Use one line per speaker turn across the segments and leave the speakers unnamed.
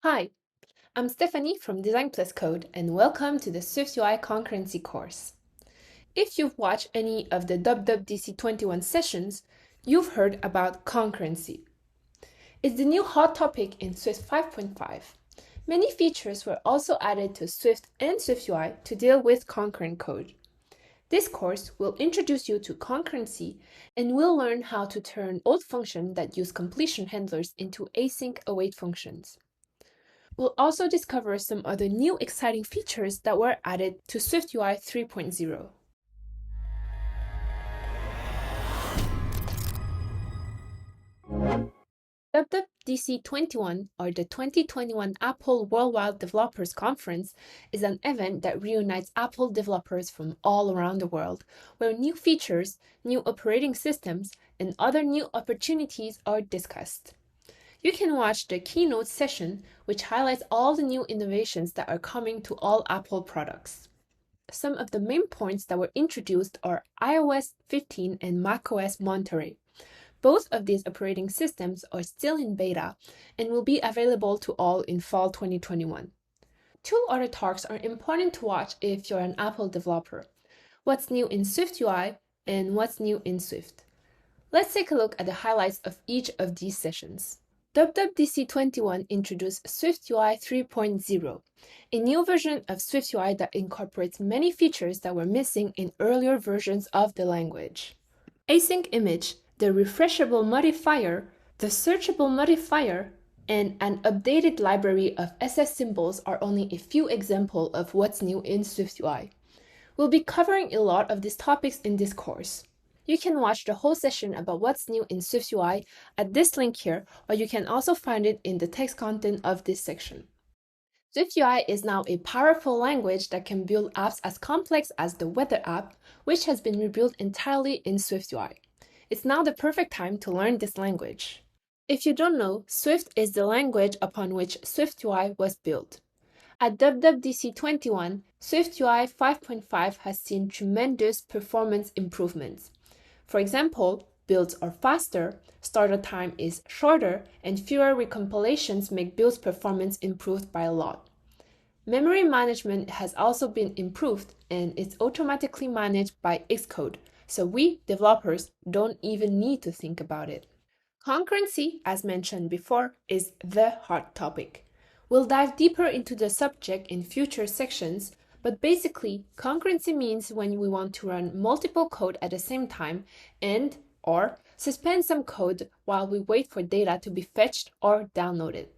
Hi, I'm Stephanie from Design Plus Code, and welcome to the SwiftUI Concurrency course. If you've watched any of the WWDC 21 sessions, you've heard about concurrency. It's the new hot topic in Swift 5.5. Many features were also added to Swift and SwiftUI to deal with concurrent code. This course will introduce you to concurrency and we'll learn how to turn old functions that use completion handlers into async await functions. We'll also discover some other new exciting features that were added to SwiftUI 3.0. WWDC 21, or the 2021 Apple Worldwide Developers Conference, is an event that reunites Apple developers from all around the world, where new features, new operating systems, and other new opportunities are discussed. You can watch the keynote session, which highlights all the new innovations that are coming to all Apple products. Some of the main points that were introduced are iOS 15 and macOS Monterey. Both of these operating systems are still in beta and will be available to all in fall 2021. Two other talks are important to watch if you're an Apple developer: what's new in SwiftUI and what's new in Swift. Let's take a look at the highlights of each of these sessions. WWDC 21 introduced SwiftUI 3.0, a new version of SwiftUI that incorporates many features that were missing in earlier versions of the language. Async image, the refreshable modifier, the searchable modifier, and an updated library of SS symbols are only a few examples of what's new in SwiftUI. We'll be covering a lot of these topics in this course. You can watch the whole session about what's new in SwiftUI at this link here, or you can also find it in the text content of this section. SwiftUI is now a powerful language that can build apps as complex as the weather app, which has been rebuilt entirely in SwiftUI. It's now the perfect time to learn this language. If you don't know, Swift is the language upon which SwiftUI was built. At WWDC 21, SwiftUI 5.5 has seen tremendous performance improvements. For example, builds are faster, startup time is shorter, and fewer recompilations make builds performance improved by a lot. Memory management has also been improved and it's automatically managed by Xcode, so we, developers, don't even need to think about it. Concurrency, as mentioned before, is the hot topic. We'll dive deeper into the subject in future sections, but basically, concurrency means when we want to run multiple code at the same time and or suspend some code while we wait for data to be fetched or downloaded.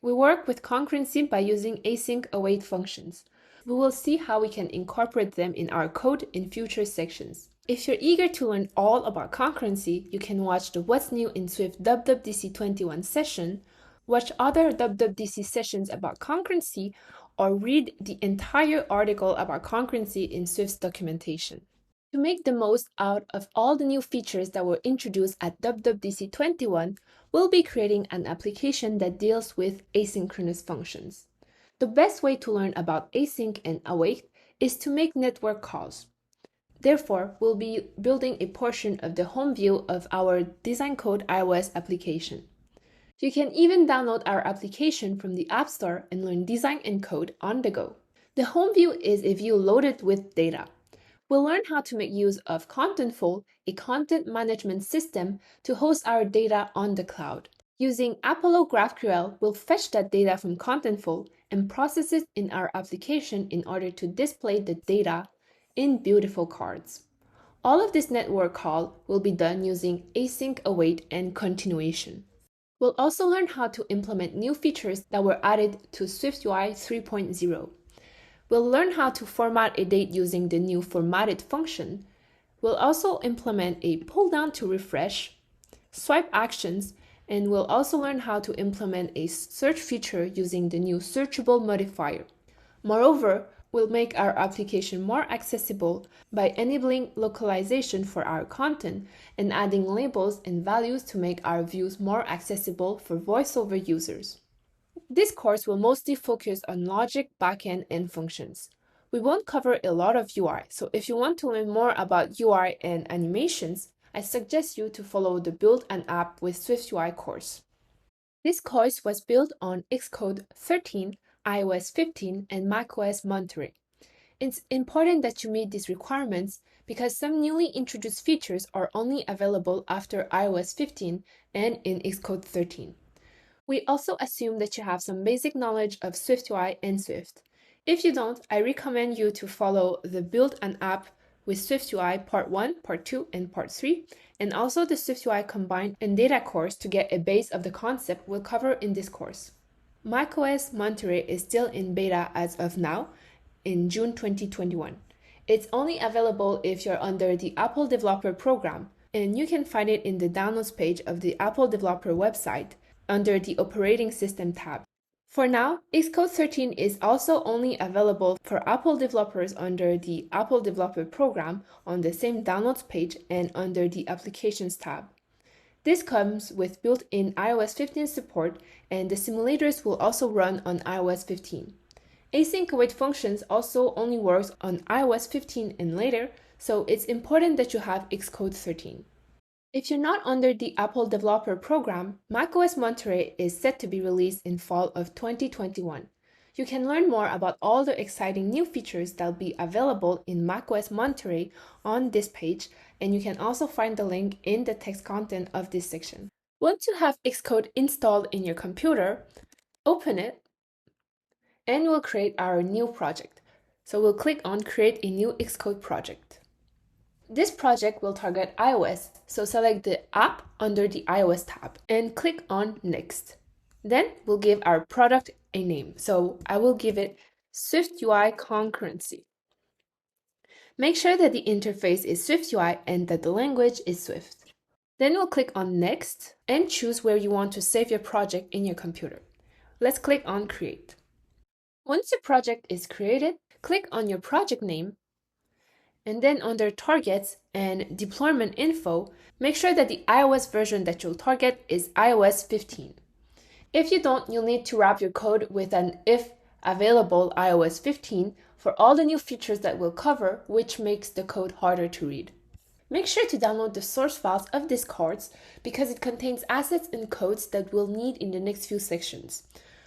We work with concurrency by using async await functions. We will see how we can incorporate them in our code in future sections. If you're eager to learn all about concurrency, you can watch the What's New in Swift WWDC 21 session, watch other WWDC sessions about concurrency, or read the entire article about concurrency in Swift's documentation. To make the most out of all the new features that were introduced at WWDC 21, we'll be creating an application that deals with asynchronous functions. The best way to learn about async and await is to make network calls. Therefore, we'll be building a portion of the home view of our Design Code iOS application. You can even download our application from the App Store and learn design and code on the go. The home view is a view loaded with data. We'll learn how to make use of Contentful, a content management system, to host our data on the cloud. Using Apollo GraphQL, we'll fetch that data from Contentful and process it in our application in order to display the data in beautiful cards. All of this network call will be done using async await and continuation. We'll also learn how to implement new features that were added to SwiftUI 3.0. We'll learn how to format a date using the new formatted function. We'll also implement a pull down to refresh, swipe actions, and we'll also learn how to implement a search feature using the new searchable modifier. Moreover, we'll make our application more accessible by enabling localization for our content and adding labels and values to make our views more accessible for voiceover users. This course will mostly focus on logic, backend, and functions. We won't cover a lot of UI, so if you want to learn more about UI and animations, I suggest you to follow the Build an App with SwiftUI course. This course was built on Xcode 13, iOS 15, and macOS Monterey. It's important that you meet these requirements because some newly introduced features are only available after iOS 15 and in Xcode 13. We also assume that you have some basic knowledge of SwiftUI and Swift. If you don't, I recommend you to follow the Build an App with SwiftUI Part 1, Part 2, and Part 3, and also the SwiftUI Combined and Data course to get a base of the concept we'll cover in this course. macOS Monterey is still in beta as of now, in June 2021. It's only available if you're under the Apple Developer Program, and you can find it in the downloads page of the Apple Developer website under the Operating System tab. For now, Xcode 13 is also only available for Apple developers under the Apple Developer Program on the same downloads page and under the Applications tab. This comes with built-in iOS 15 support, and the simulators will also run on iOS 15. Async await functions also only works on iOS 15 and later, so it's important that you have Xcode 13. If you're not under the Apple Developer Program, macOS Monterey is set to be released in fall of 2021. You can learn more about all the exciting new features that will be available in macOS Monterey on this page, and you can also find the link in the text content of this section. Once you have Xcode installed in your computer, open it, and we'll create our new project. So we'll click on Create a new Xcode project. This project will target iOS, so select the app under the iOS tab and click on Next. Then we'll give our product a name. So I will give it SwiftUI Concurrency. Make sure that the interface is SwiftUI and that the language is Swift. Then we'll click on Next and choose where you want to save your project in your computer. Let's click on Create. Once your project is created, click on your project name, and then under Targets and Deployment Info, make sure that the iOS version that you'll target is iOS 15. If you don't, you'll need to wrap your code with an if available iOS 15 for all the new features that we'll cover, which makes the code harder to read. Make sure to download the source files of this course because it contains assets and codes that we'll need in the next few sections.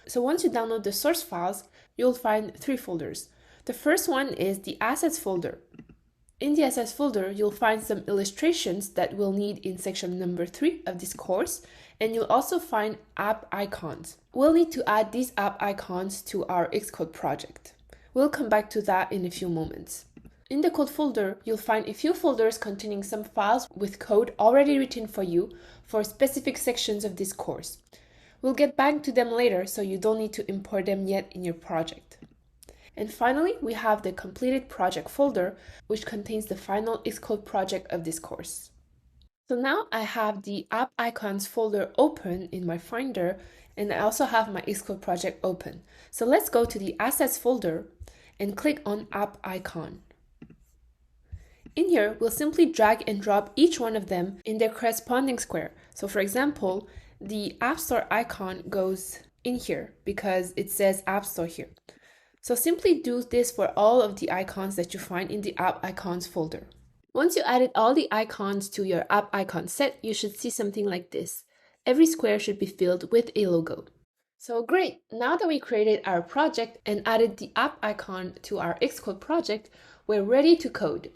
So once you download the source files, you'll find 3 folders. The first one is the Assets folder. In the Assets folder, you'll find some illustrations that we'll need in section number 3 of this course, and you'll also find app icons. We'll need to add these app icons to our Xcode project. We'll come back to that in a few moments. In the code folder, you'll find a few folders containing some files with code already written for you for specific sections of this course. We'll get back to them later, so you don't need to import them yet in your project. And finally, we have the completed project folder, which contains the final Xcode project of this course. So now I have the app icons folder open in my Finder, and I also have my Xcode project open. So let's go to the Assets folder and click on App Icon. In here, we'll simply drag and drop each one of them in their corresponding square. So for example, the App Store icon goes in here because it says App Store here. So simply do this for all of the icons that you find in the App Icons folder. Once you added all the icons to your app icon set, you should see something like this. Every square should be filled with a logo. So great! Now that we created our project and added the app icon to our Xcode project, we're ready to code.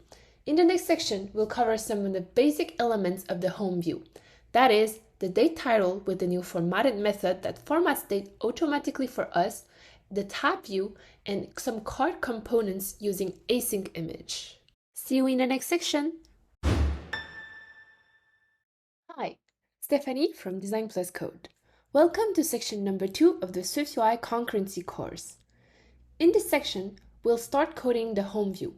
In the next section, we'll cover some of the basic elements of the home view. That is, the date title with the new formatted method that formats date automatically for us, the tab view, and some card components using async image. See you in the next section. Hi, Stephanie from Design Plus Code. Welcome to section number 2 of the SwiftUI Concurrency course. In this section, we'll start coding the home view.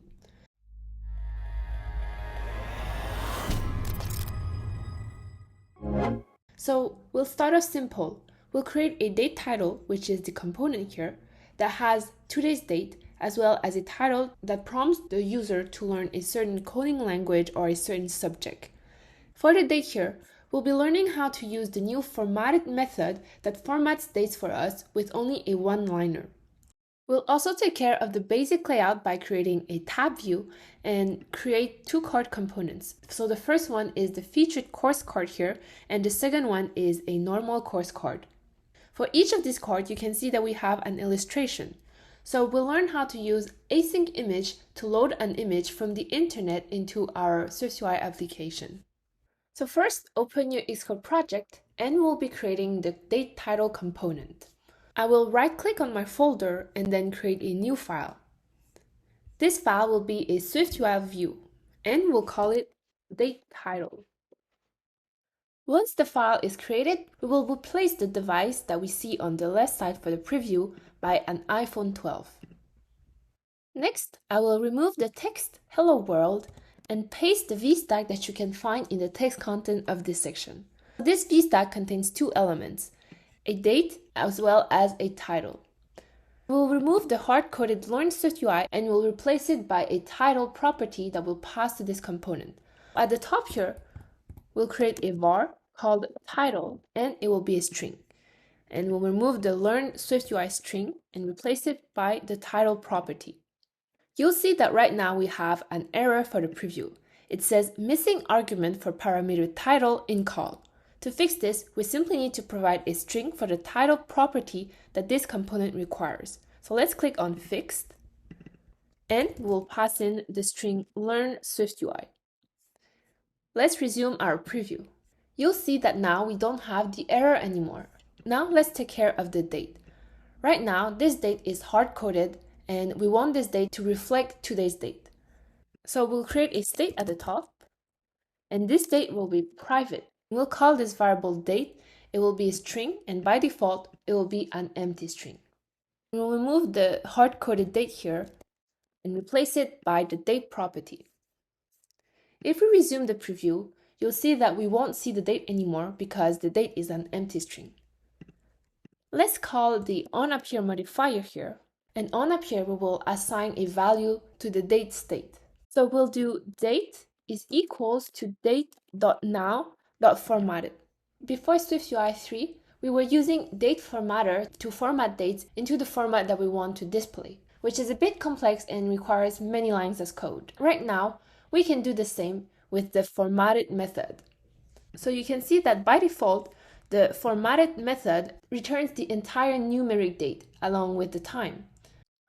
So we'll start off simple. We'll create a date title, which is the component here, that has today's date, as well as a title that prompts the user to learn a certain coding language or a certain subject. For the date here, we'll be learning how to use the new formatted method that formats dates for us with only a one-liner. We'll also take care of the basic layout by creating a tab view and create 2 card components. So the first one is the featured course card here, and the second one is a normal course card. For each of these cards, you can see that we have an illustration. So we'll learn how to use async image to load an image from the internet into our SwiftUI application. So first, open your Xcode project and we'll be creating the date title component. I will right-click on my folder and then create a new file. This file will be a SwiftUI view and we'll call it date title. Once the file is created, we will replace the device that we see on the left side for the preview by an iPhone 12. Next, I will remove the text Hello World and paste the VStack that you can find in the text content of this section. This VStack contains two elements, a date as well as a title. We'll remove the hard-coded Learn SwiftUI and we'll replace it by a title property that will pass to this component. At the top here, we'll create a var called title and it will be a string. And we'll remove the Learn SwiftUI string and replace it by the title property. You'll see that right now we have an error for the preview. It says missing argument for parameter title in call. To fix this, we simply need to provide a string for the title property that this component requires. So let's click on Fixed, and we'll pass in the string Learn SwiftUI. Let's resume our preview. You'll see that now we don't have the error anymore. Now let's take care of the date. Right now, this date is hard-coded, and we want this date to reflect today's date. So we'll create a state at the top, and this date will be private. We'll call this variable date. It will be a string, and by default, it will be an empty string. We'll remove the hard-coded date here and replace it by the date property. If we resume the preview, you'll see that we won't see the date anymore because the date is an empty string. Let's call the onAppear modifier here, and onAppear we will assign a value to the date state. So we'll do date is equals to date.now.formatted. Before SwiftUI 3, we were using date formatter to format dates into the format that we want to display, which is a bit complex and requires many lines of code. Right now, we can do the same with the formatted method. So you can see that by default, the formatted method returns the entire numeric date along with the time.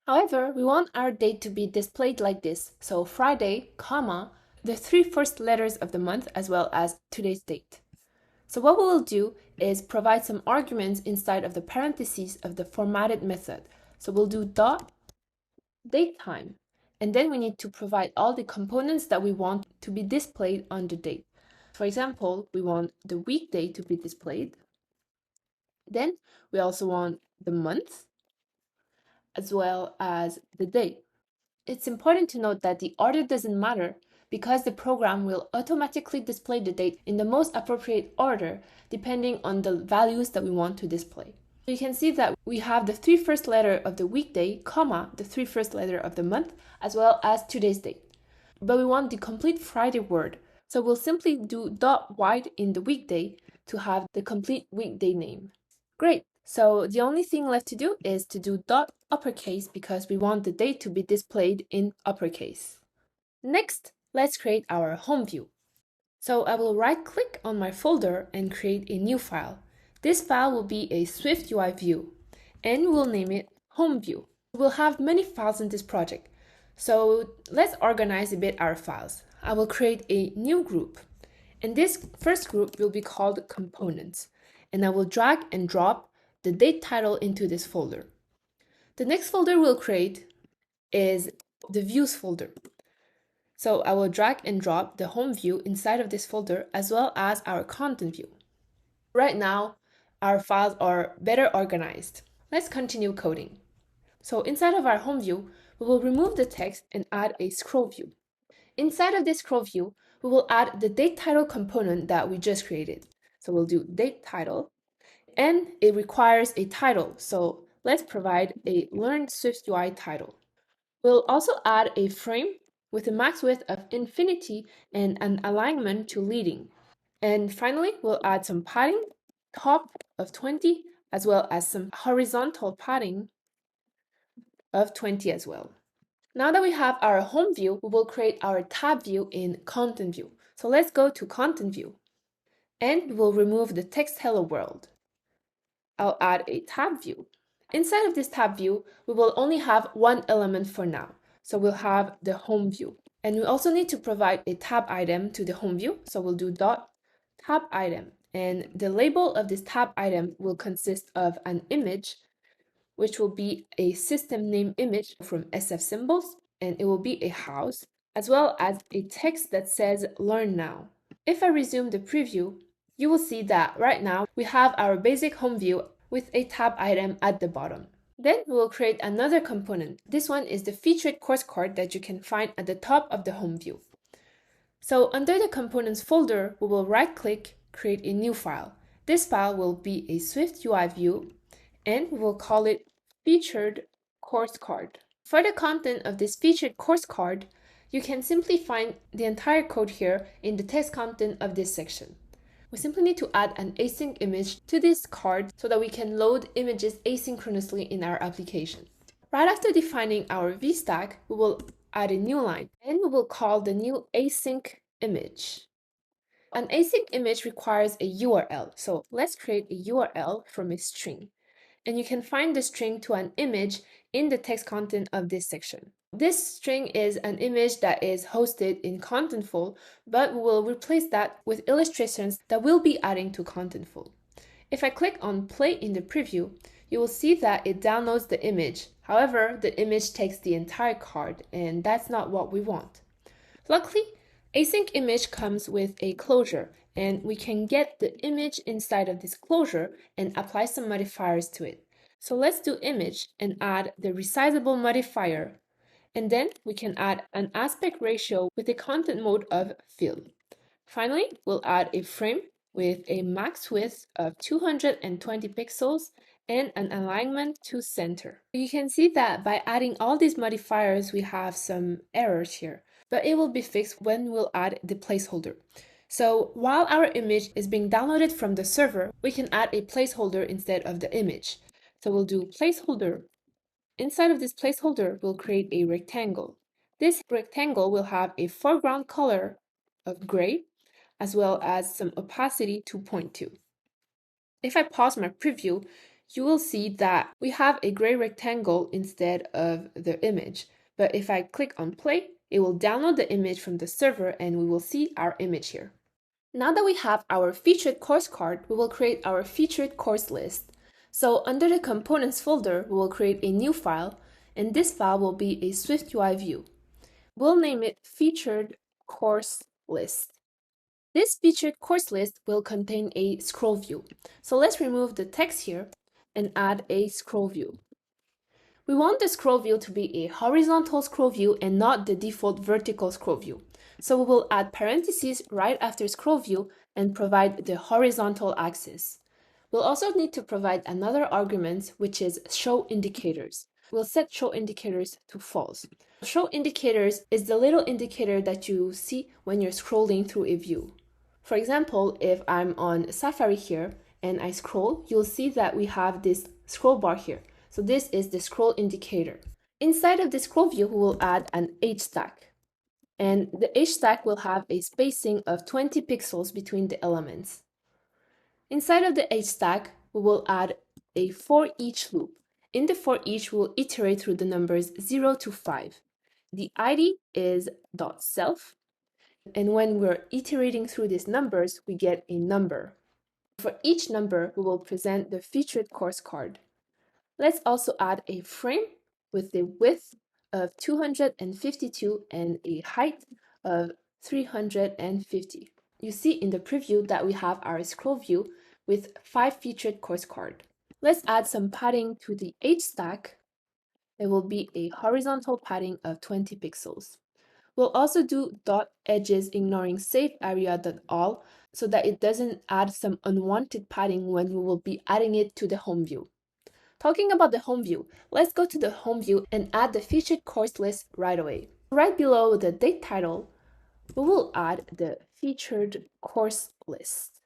However, we want our date to be displayed like this. So Friday, comma, the three first letters of the month as well as today's date. So what we will do is provide some arguments inside of the parentheses of the formatted method. So we'll do dot date time. And then we need to provide all the components that we want to be displayed on the date. For example, we want the weekday to be displayed. Then we also want the month as well as the day. It's important to note that the order doesn't matter because the program will automatically display the date in the most appropriate order depending on the values that we want to display. You can see that we have the three first letter of the weekday, comma, the three first letter of the month, as well as today's date. But we want the complete Friday word, so we'll simply do dot wide in the weekday to have the complete weekday name. Great, so the only thing left to do is to do dot uppercase because we want the date to be displayed in uppercase. Next, let's create our home view. So I will right-click on my folder and create a new file. This file will be a SwiftUI view, and we'll name it Home View. We'll have many files in this project, so let's organize a bit our files. I will create a new group, and this first group will be called Components, and I will drag and drop the date title into this folder. The next folder we'll create is the Views folder. So I will drag and drop the Home View inside of this folder as well as our Content view. Right now, our files are better organized. Let's continue coding. So inside of our home view, we will remove the text and add a scroll view. Inside of this scroll view, we will add the date title component that we just created. So we'll do date title, and it requires a title. So let's provide a Learn SwiftUI title. We'll also add a frame with a max width of infinity and an alignment to leading. And finally, we'll add some padding, top of 20, as well as some horizontal padding of 20 as well. Now that we have our home view, we will create our tab view in Content view. So let's go to Content view, and we'll remove the text Hello World. I'll add a tab view. Inside of this tab view, we will only have one element for now. So we'll have the home view. And we also need to provide a tab item to the home view. So we'll do dot tab item. And the label of this tab item will consist of an image, which will be a system name image from SF Symbols, and it will be a house, as well as a text that says Learn Now. If I resume the preview, you will see that right now we have our basic home view with a tab item at the bottom. Then we will create another component. This one is the featured course card that you can find at the top of the home view. So under the components folder, we will right-click, create a new file. This file will be a SwiftUI view, and we will call it featured course card. For the content of this featured course card, you can simply find the entire code here in the text content of this section. We simply need to add an async image to this card so that we can load images asynchronously in our application. Right after defining our VStack, we will add a new line, and we will call the new async image. An async image requires a URL, so let's create a URL from a string. And you can find the string to an image in the text content of this section. This string is an image that is hosted in Contentful, but we will replace that with illustrations that we'll be adding to Contentful. If I click on play in the preview, you will see that it downloads the image. However, the image takes the entire card, and that's not what we want. Luckily, async image comes with a closure, and we can get the image inside of this closure and apply some modifiers to it. So let's do image and add the resizable modifier, and then we can add an aspect ratio with a content mode of fill. Finally, we'll add a frame with a max width of 220 pixels and an alignment to center. You can see that by adding all these modifiers, we have some errors here, but it will be fixed when we'll add the placeholder. So while our image is being downloaded from the server, we can add a placeholder instead of the image. So we'll do placeholder. Inside of this placeholder, we'll create a rectangle. This rectangle will have a foreground color of gray, as well as some opacity 2.2. If I pause my preview, you will see that we have a gray rectangle instead of the image. But if I click on play, it will download the image from the server and we will see our image here. Now that we have our featured course card, we will create our featured course list. So under the components folder, we will create a new file, and this file will be a SwiftUI view. We'll name it featured course list. This featured course list will contain a scroll view. So let's remove the text here and add a scroll view. We want the scroll view to be a horizontal scroll view and not the default vertical scroll view. So we will add parentheses right after scroll view and provide the horizontal axis. We'll also need to provide another argument, which is show indicators. We'll set show indicators to false. Show indicators is the little indicator that you see when you're scrolling through a view. For example, if I'm on Safari here and I scroll, you'll see that we have this scroll bar here. So this is the scroll indicator. Inside of the scroll view, we will add an H stack. And the H stack will have a spacing of 20 pixels between the elements. Inside of the H stack, we will add a for each loop. In the for each, we'll iterate through the numbers 0 to 5. The ID is .self, and when we're iterating through these numbers, we get a number. For each number, we will present the featured course card. Let's also add a frame with a width of 252 and a height of 350. You see in the preview that we have our scroll view with 5 featured course card. Let's add some padding to the H stack. It will be a horizontal padding of 20 pixels. We'll also do dot edges ignoring save area.all so that it doesn't add some unwanted padding when we will be adding it to the home view. Talking about the home view, let's go to the home view and add the featured course list right away. Right below the date title, we will add the featured course list.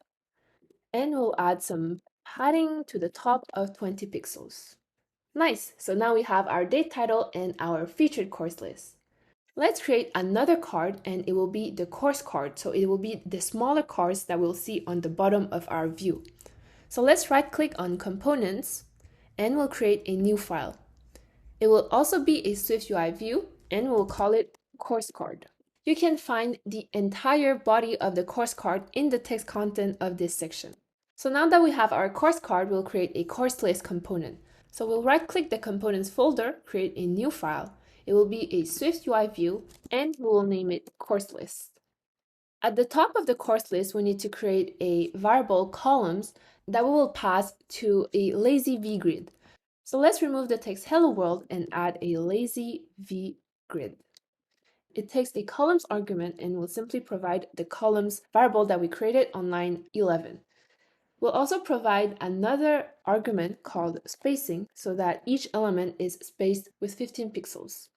And we'll add some padding to the top of 20 pixels. Nice, so now we have our date title and our featured course list. Let's create another card and it will be the course card. So it will be the smaller cards that we'll see on the bottom of our view. So let's right-click on Components, and we'll create a new file. It will also be a SwiftUI view, and we'll call it Course Card. You can find the entire body of the course card in the text content of this section. So now that we have our course card, we'll create a course list component. So we'll right-click the components folder, create a new file. It will be a SwiftUI view, and we will name it course list. At the top of the course list, we need to create a variable columns that we will pass to a lazy V grid. So let's remove the text hello world and add a lazy V grid. It takes the columns argument and will simply provide the columns variable that we created on line 11. We'll also provide another argument called spacing so that each element is spaced with 15 pixels.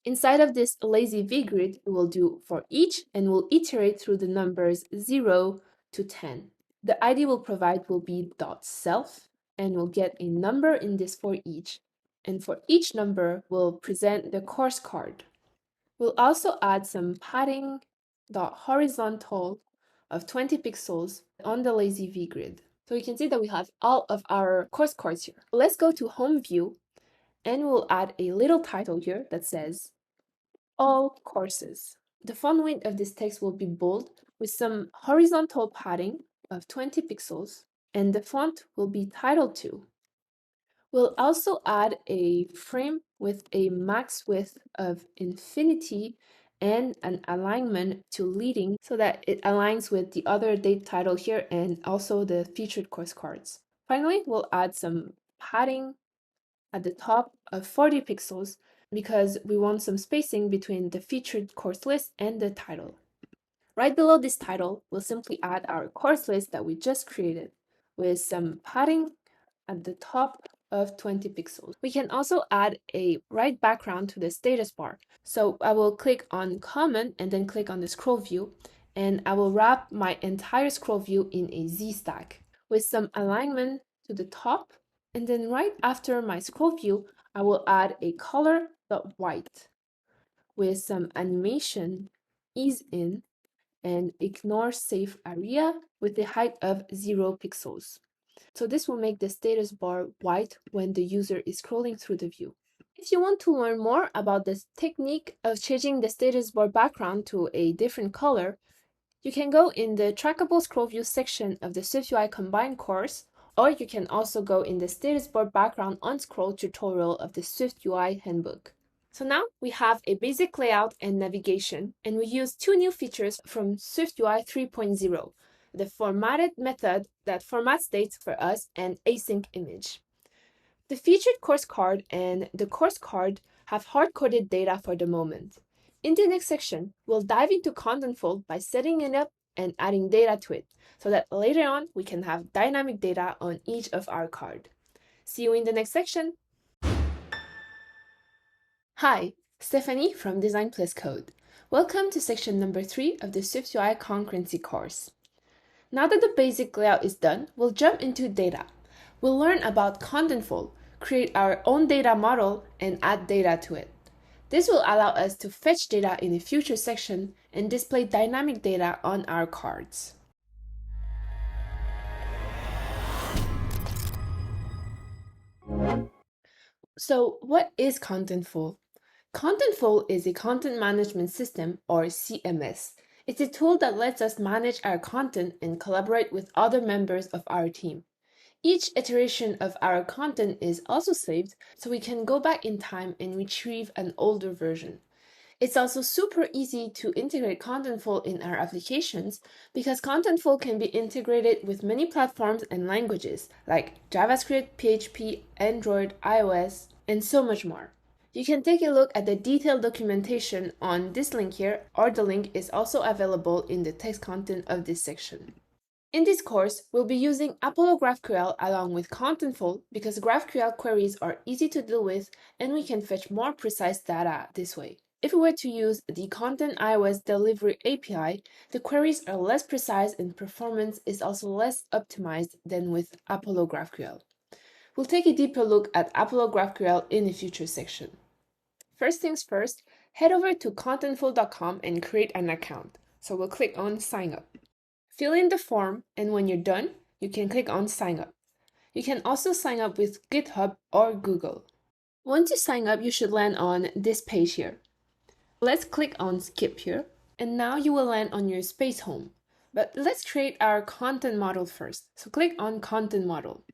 Inside of this lazy V grid, we will do for each and we'll iterate through the numbers 0 to 10. The ID we'll provide will be .self and we'll get a number in this for each. And for each number, we'll present the course card. We'll also add some padding horizontal of 20 pixels on the lazy V grid. So you can see that we have all of our course cards here. Let's go to home view and we'll add a little title here that says all courses. The font weight of this text will be bold with some horizontal padding of 20 pixels and the font will be title 2. We'll also add a frame with a max width of infinity and an alignment to leading so that it aligns with the other date title here and also the featured course cards. Finally, we'll add some padding at the top of 40 pixels because we want some spacing between the featured course list and the title. Right below this title, we'll simply add our course list that we just created with some padding at the top of 20 pixels. We can also add a right background to the status bar. So I will click on comment and then click on the scroll view and I will wrap my entire scroll view in a Z stack with some alignment to the top. And then right after my scroll view, I will add a color white with some animation ease in and ignore safe area with a height of 0 pixels. So this will make the status bar white when the user is scrolling through the view. If you want to learn more about this technique of changing the status bar background to a different color, you can go in the trackable scroll view section of the SwiftUI Combined course, or you can also go in the status bar background on scroll tutorial of the SwiftUI handbook. So now we have a basic layout and navigation, and we use two new features from SwiftUI 3.0. The formatted method that formats dates for us and async image. The featured course card and the course card have hard-coded data for the moment. In the next section, we'll dive into Contentful by setting it up and adding data to it, so that later on we can have dynamic data on each of our card. See you in the next section! Hi, Stephanie from Design Plus Code. Welcome to section number 3 of the SwiftUI Concurrency course. Now that the basic layout is done, we'll jump into data. We'll learn about Contentful, create our own data model, and add data to it. This will allow us to fetch data in a future section and display dynamic data on our cards. So, what is Contentful? Contentful is a content management system, or CMS. It's a tool that lets us manage our content and collaborate with other members of our team. Each iteration of our content is also saved, so we can go back in time and retrieve an older version. It's also super easy to integrate Contentful in our applications because Contentful can be integrated with many platforms and languages like JavaScript, PHP, Android, iOS, and so much more. You can take a look at the detailed documentation on this link here, or the link is also available in the text content of this section. In this course, we'll be using Apollo GraphQL along with Contentful because GraphQL queries are easy to deal with and we can fetch more precise data this way. If we were to use the Content iOS Delivery API, the queries are less precise and performance is also less optimized than with Apollo GraphQL. We'll take a deeper look at Apollo GraphQL in a future section. First things first, head over to contentful.com and create an account. So we'll click on Sign Up. Fill in the form, and when you're done, you can click on Sign Up. You can also sign up with GitHub or Google. Once you sign up, you should land on this page here. Let's click on Skip here, and now you will land on your Space Home. But let's create our content model first. So click on Content Model.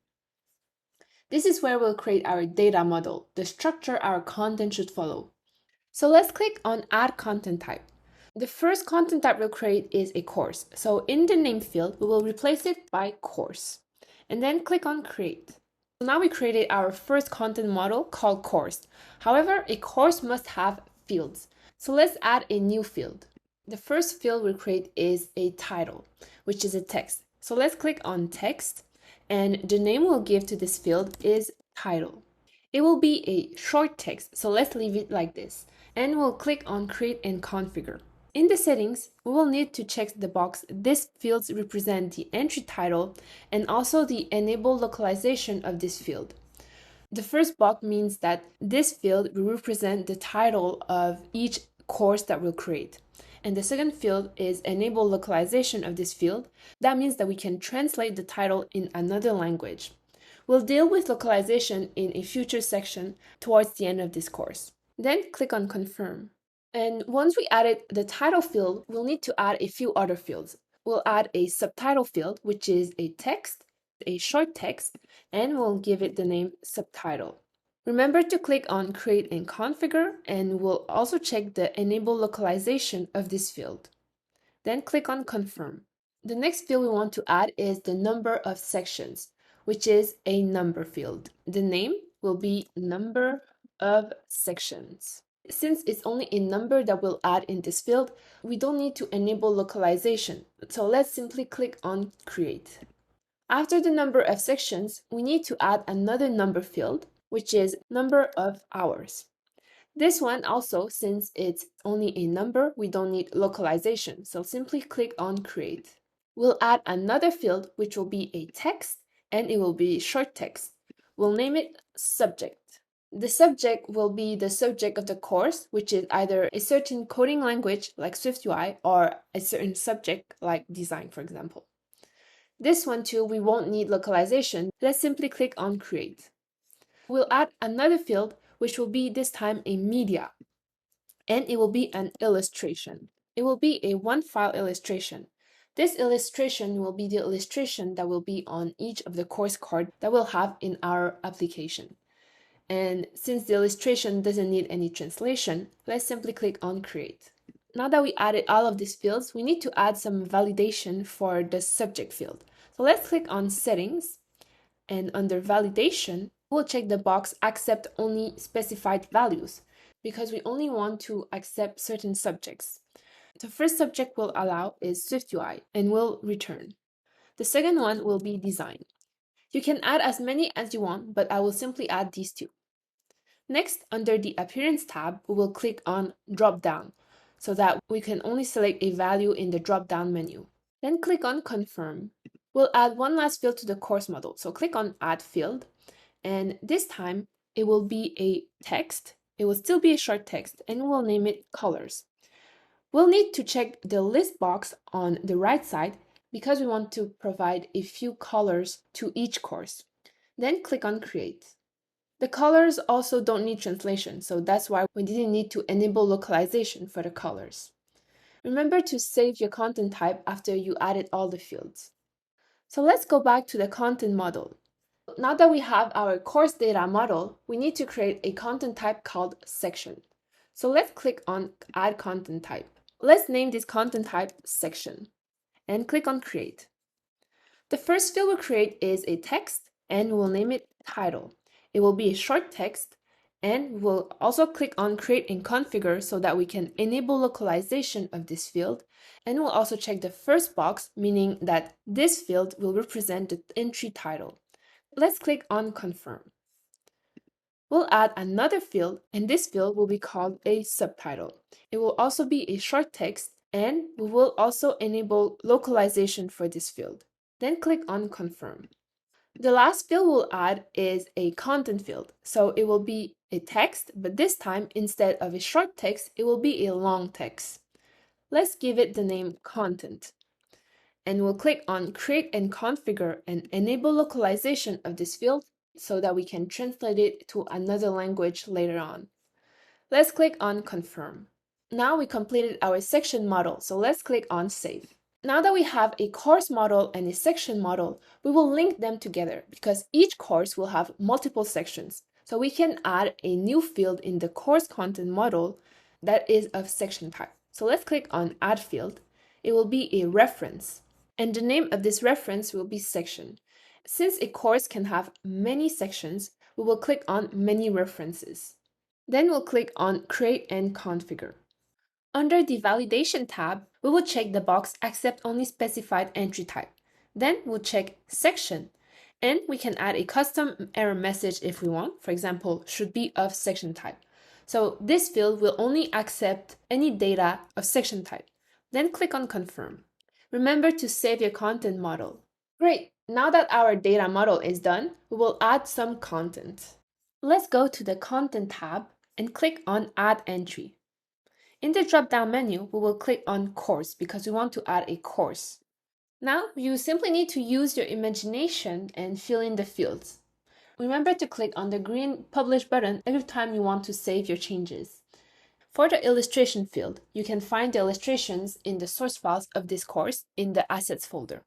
This is where we'll create our data model, the structure our content should follow. So let's click on Add Content Type. The first content type we'll create is a course. So in the name field, we will replace it by course. And then click on Create. So now we created our first content model called course. However, a course must have fields. So let's add a new field. The first field we'll create is a title, which is a text. So let's click on Text, and the name we'll give to this field is Title. It will be a short text, so let's leave it like this. And we'll click on Create and Configure. In the settings, we will need to check the box "These fields represent the entry title" and also the enable localization of this field. The first box means that this field will represent the title of each course that we'll create. And the second field is enable localization of this field. That means that we can translate the title in another language. We'll deal with localization in a future section towards the end of this course. Then click on Confirm. And once we added the title field, we'll need to add a few other fields. We'll add a subtitle field, which is a text, a short text, and we'll give it the name Subtitle. Remember to click on Create and Configure, and we'll also check the Enable Localization of this field. Then click on Confirm. The next field we want to add is the number of sections, which is a number field. The name will be Number of Sections. Since it's only a number that we'll add in this field, we don't need to enable localization. So let's simply click on Create. After the number of sections, we need to add another number field, which is number of hours. This one also, since it's only a number, we don't need localization. So simply click on Create. We'll add another field, which will be a text, and it will be short text. We'll name it Subject. The subject will be the subject of the course, which is either a certain coding language like SwiftUI or a certain subject like design, for example. This one too, we won't need localization. Let's simply click on Create. We'll add another field, which will be this time a media, and it will be an illustration. It will be a one-file illustration. This illustration will be the illustration that will be on each of the course cards that we'll have in our application. And since the illustration doesn't need any translation, let's simply click on Create. Now that we added all of these fields, we need to add some validation for the subject field. So let's click on Settings, and under Validation, we'll check the box Accept Only Specified Values, because we only want to accept certain subjects. The first subject we'll allow is SwiftUI, and we'll return. The second one will be Design. You can add as many as you want, but I will simply add these two. Next, under the Appearance tab, we will click on Drop Down, so that we can only select a value in the drop-down menu. Then click on Confirm. We'll add one last field to the course model, so click on Add Field, and this time it will be a text. It will still be a short text, and we'll name it Colors. We'll need to check the list box on the right side because we want to provide a few colors to each course. Then click on Create. The colors also don't need translation, so that's why we didn't need to enable localization for the colors. Remember to save your content type after you added all the fields. So let's go back to the content model. Now that we have our course data model, we need to create a content type called Section. So let's click on Add Content Type. Let's name this content type Section and click on Create. The first field we'll create is a text, and we'll name it Title. It will be a short text, and we'll also click on Create and Configure so that we can enable localization of this field, and we'll also check the first box, meaning that this field will represent the entry title. Let's click on Confirm. We'll add another field, and this field will be called a subtitle. It will also be a short text, and we will also enable localization for this field. Then click on Confirm. The last field we'll add is a content field. So it will be a text, but this time instead of a short text, it will be a long text. Let's give it the name Content. and we'll click on Create and Configure and enable localization of this field so that we can translate it to another language later on. Let's click on Confirm. Now we completed our section model, so let's click on Save. Now that we have a course model and a section model, we will link them together because each course will have multiple sections. So we can add a new field in the course content model that is of section type. So let's click on Add Field. It will be a reference, and the name of this reference will be section. Since a course can have many sections, we will click on Many References. Then we'll click on Create and Configure. Under the Validation tab, we will check the box Accept Only Specified Entry Type. Then we'll check Section, and we can add a custom error message if we want. For example, should be of section type. So this field will only accept any data of section type. Then click on Confirm. Remember to save your content model. Great! Now that our data model is done, we will add some content. Let's go to the Content tab and click on Add Entry. In the drop-down menu, we will click on Course because we want to add a course. Now, you simply need to use your imagination and fill in the fields. Remember to click on the green Publish button every time you want to save your changes. For the illustration field, you can find the illustrations in the source files of this course in the Assets folder.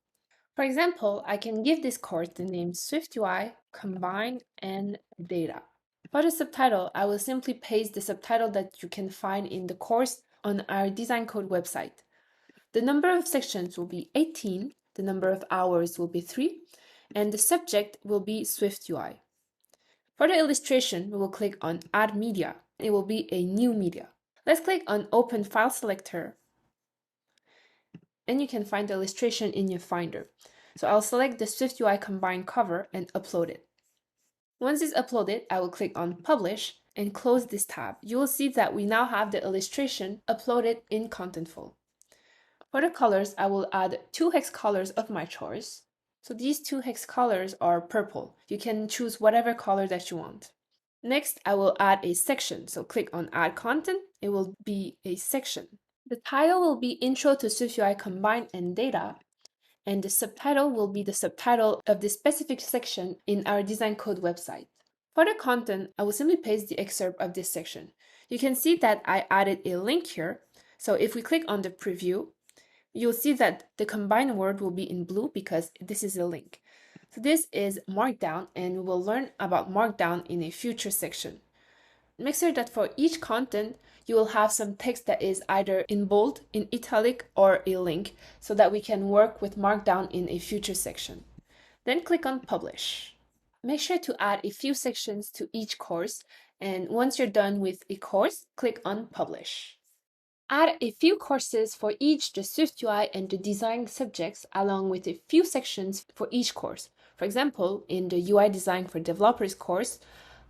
For example, I can give this course the name SwiftUI Combine and Data. For the subtitle, I will simply paste the subtitle that you can find in the course on our Design Code website. The number of sections will be 18, the number of hours will be 3, and the subject will be SwiftUI. For the illustration, we will click on Add Media. It will be a new media. Let's click on Open File Selector, and you can find the illustration in your Finder. So I'll select the SwiftUI Combine cover and upload it. Once it's uploaded, I will click on Publish and close this tab. You will see that we now have the illustration uploaded in Contentful. For the colors, I will add 2 hex colors of my choice. So these 2 hex colors are purple. You can choose whatever color that you want. Next, I will add a section. So click on Add Content. It will be a section. The title will be Intro to SwiftUI Combine and Data, and the subtitle will be the subtitle of the specific section in our Design Code website. For the content, I will simply paste the excerpt of this section. You can see that I added a link here. So if we click on the preview, you'll see that the combined word will be in blue because this is a link. So this is Markdown, and we will learn about Markdown in a future section. Make sure that for each content, you will have some text that is either in bold, in italic, or a link so that we can work with Markdown in a future section. Then click on Publish. Make sure to add a few sections to each course, and once you're done with a course, click on Publish. Add a few courses for each the SwiftUI and the design subjects along with a few sections for each course. For example, in the UI Design for Developers course,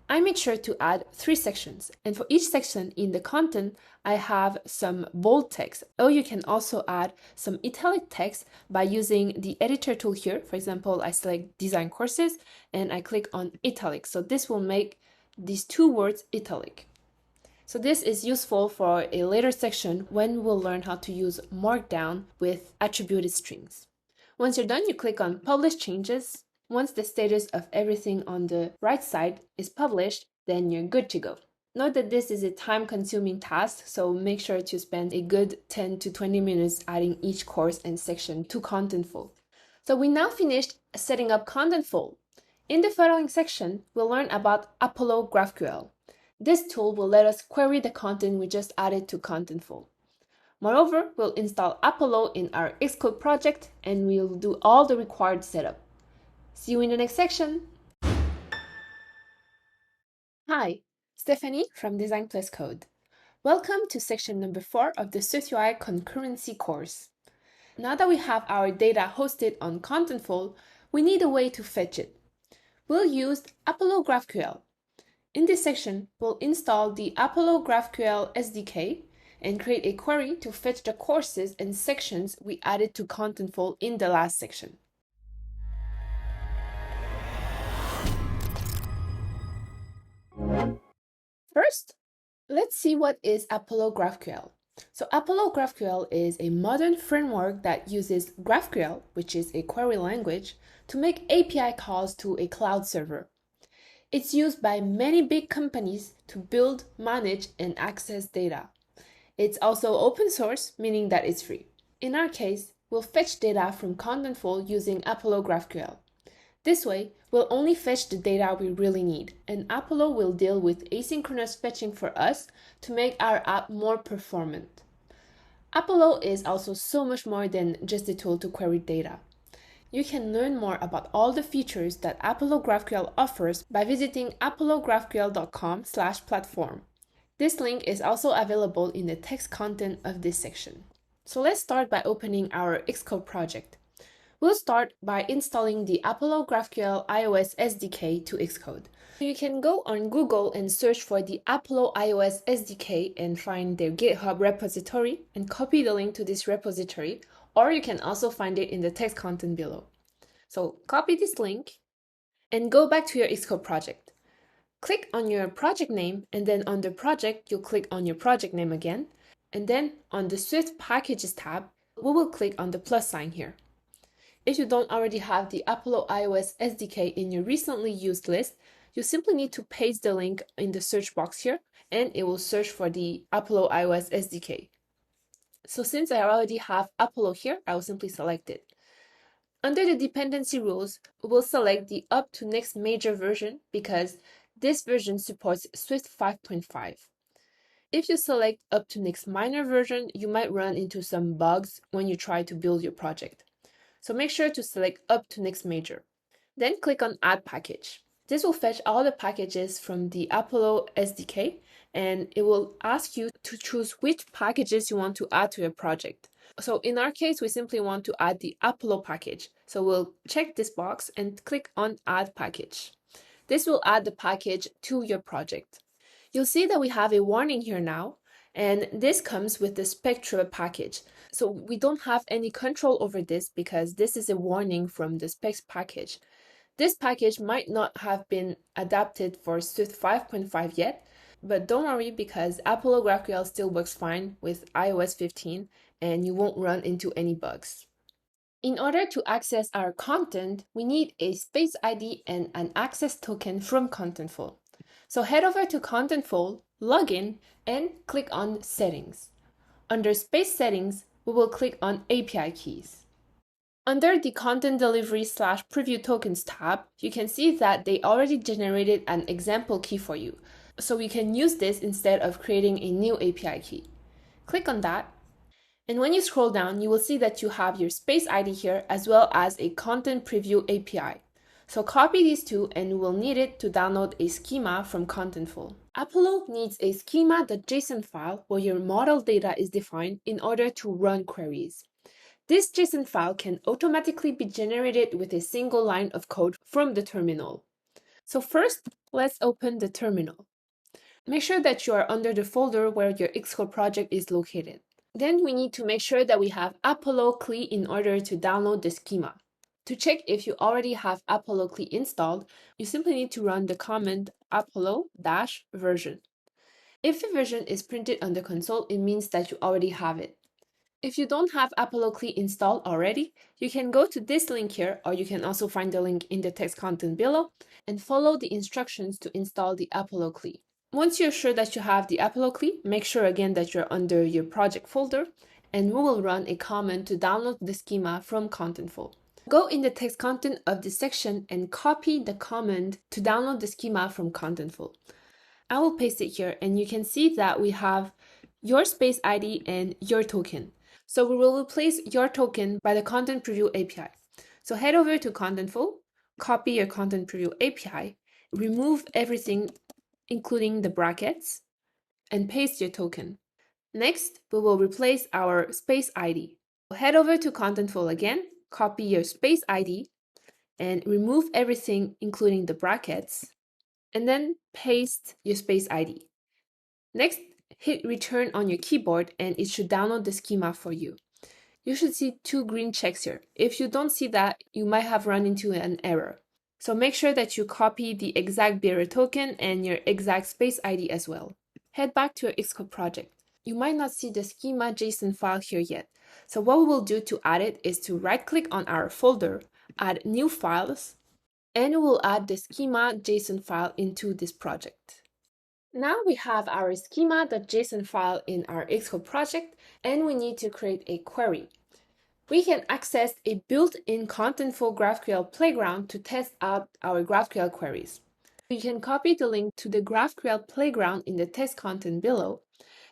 I made sure to add 3 sections, and for each section in the content, I have some bold text. Or you can also add some italic text by using the editor tool here. For example, I select Design Courses and I click on Italic. So this will make these 2 words italic. So this is useful for a later section when we'll learn how to use Markdown with attributed strings. Once you're done, you click on Publish Changes. Once the status of everything on the right side is published, then you're good to go. Note that this is a time-consuming task, so make sure to spend a good 10 to 20 minutes adding each course and section to Contentful. So we now finished setting up Contentful. In the following section, we'll learn about Apollo GraphQL. This tool will let us query the content we just added to Contentful. Moreover, we'll install Apollo in our Xcode project, and we'll do all the required setup. See you in the next section. Hi, Stephanie from Design Plus Code. Welcome to section number 4 of the SwiftUI Concurrency course. Now that we have our data hosted on Contentful, we need a way to fetch it. We'll use Apollo GraphQL. In this section, we'll install the Apollo GraphQL SDK and create a query to fetch the courses and sections we added to Contentful in the last section. First, let's see what is Apollo GraphQL. So Apollo GraphQL is a modern framework that uses GraphQL, which is a query language, to make API calls to a cloud server. It's used by many big companies to build, manage, and access data. It's also open source, meaning that it's free. In our case, we'll fetch data from Contentful using Apollo GraphQL. This way, we'll only fetch the data we really need, and Apollo will deal with asynchronous fetching for us to make our app more performant. Apollo is also so much more than just a tool to query data. You can learn more about all the features that Apollo GraphQL offers by visiting apollographql.com/platform. This link is also available in the text content of this section. So let's start by opening our Xcode project. We'll start by installing the Apollo GraphQL iOS SDK to Xcode. You can go on Google and search for the Apollo iOS SDK and find their GitHub repository and copy the link to this repository, or you can also find it in the text content below. So copy this link and go back to your Xcode project. Click on your project name, and then under project, you'll click on your project name again. And then on the Swift Packages tab, we will click on the plus sign here. If you don't already have the Apollo iOS SDK in your recently used list, you simply need to paste the link in the search box here, and it will search for the Apollo iOS SDK. So since I already have Apollo here, I will simply select it. Under the dependency rules, we'll select the up to next major version because this version supports Swift 5.5. If you select up to next minor version, you might run into some bugs when you try to build your project. So make sure to select up to next major. Then click on Add Package. This will fetch all the packages from the Apollo SDK, and it will ask you to choose which packages you want to add to your project. So in our case, we simply want to add the Apollo package. So we'll check this box and click on Add Package. This will add the package to your project. You'll see that we have a warning here now, and this comes with the Spectra package. So we don't have any control over this because this is a warning from the specs package. This package might not have been adapted for Swift 5.5 yet, but don't worry because Apollo GraphQL still works fine with iOS 15 and you won't run into any bugs. In order to access our content, we need a space ID and an access token from Contentful. So head over to Contentful, log in, and click on Settings. Under Space Settings, we will click on API Keys. Under the Content Delivery/Preview Tokens tab, you can see that they already generated an example key for you. So we can use this instead of creating a new API key. Click on that. And when you scroll down, you will see that you have your space ID here as well as a content preview API. So copy these two and you will need it to download a schema from Contentful. Apollo needs a schema.json file where your model data is defined in order to run queries. This JSON file can automatically be generated with a single line of code from the terminal. So first, let's open the terminal. Make sure that you are under the folder where your Xcode project is located. Then we need to make sure that we have Apollo CLI in order to download the schema. To check if you already have Apollo CLI installed, you simply need to run the command apollo-version. If the version is printed on the console, it means that you already have it. If you don't have Apollo CLI installed already, you can go to this link here, or you can also find the link in the text content below, and follow the instructions to install the Apollo CLI. Once you're sure that you have the Apollo CLI, make sure again that you're under your project folder, and we will run a command to download the schema from Contentful. Go in the text content of this section and copy the command to download the schema from Contentful. I will paste it here, and you can see that we have your space ID and your token. So we will replace your token by the Content Preview API. So head over to Contentful, copy your Content Preview API, remove everything including the brackets, and paste your token. Next, we will replace our space ID. Head over to Contentful again, copy your space ID, and remove everything including the brackets, and then paste your space ID. Next, hit return on your keyboard and it should download the schema for you. You should see two green checks here. If you don't see that, you might have run into an error. So make sure that you copy the exact bearer token and your exact space ID as well. Head back to your Xcode project. you might not see the schema JSON file here yet. So what we will do to add it is to right-click on our folder, add new files, and we will add the schema JSON file into this project. Now we have our schema.json file in our Xcode project, and we need to create a query. We can access a built-in contentful GraphQL playground to test out our GraphQL queries. You can copy the link to the GraphQL playground in the text content below.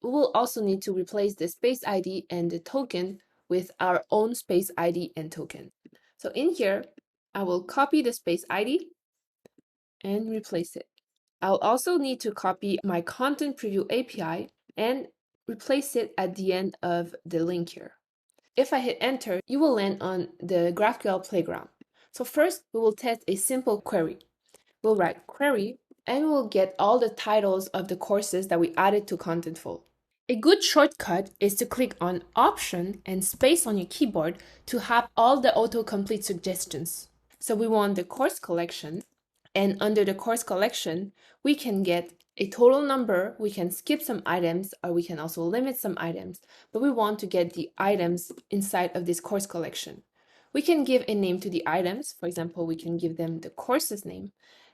We will also need to replace the space ID and the token with our own space ID and token. So in here, I will copy the space ID and replace it. I'll also need to copy my content preview API and replace it at the end of the link here. If I hit enter, you will land on the GraphQL playground. So first, we will test a simple query. We'll write query and we'll get all the titles of the courses that we added to Contentful. A good shortcut is to click on Option and space on your keyboard to have all the autocomplete suggestions. So we want the course collection, and under the course collection, we can get a total number, we can skip some items, or we can also limit some items, but we want to get the items inside of this course collection. We can give a name to the items. For example, we can give them the course's name.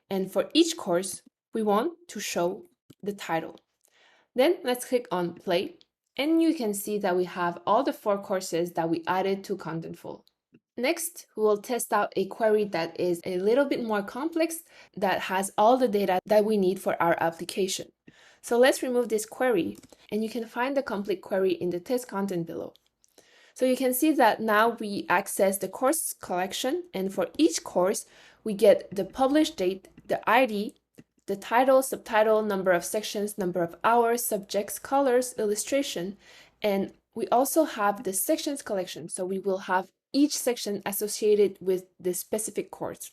And for each course, we want to show the title. Then let's click on play, and you can see that we have all the 4 courses that we added to Contentful. Next, we will test out a query that is a little bit more complex, that has all the data that we need for our application. So let's remove this query, and you can find the complete query in the test content below. So you can see that now we access the course collection, and for each course, we get the published date, the ID, the title, subtitle, number of sections, number of hours, subjects, colors, illustration, and we also have the sections collection. So we will have each section associated with the specific course.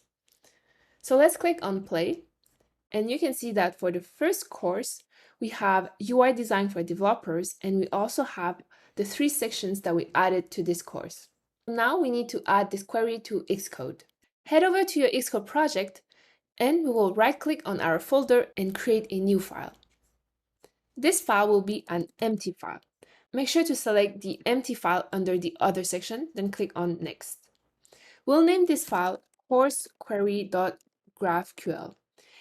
So let's click on play, and you can see that for the first course, we have UI design for developers, and we also have the 3 sections that we added to this course. Now we need to add this query to Xcode. Head over to your Xcode project, and we will right-click on our folder and create a new file. This file will be an empty file. Make sure to select the empty file under the other section, then click on Next. We'll name this file coursequery.graphql.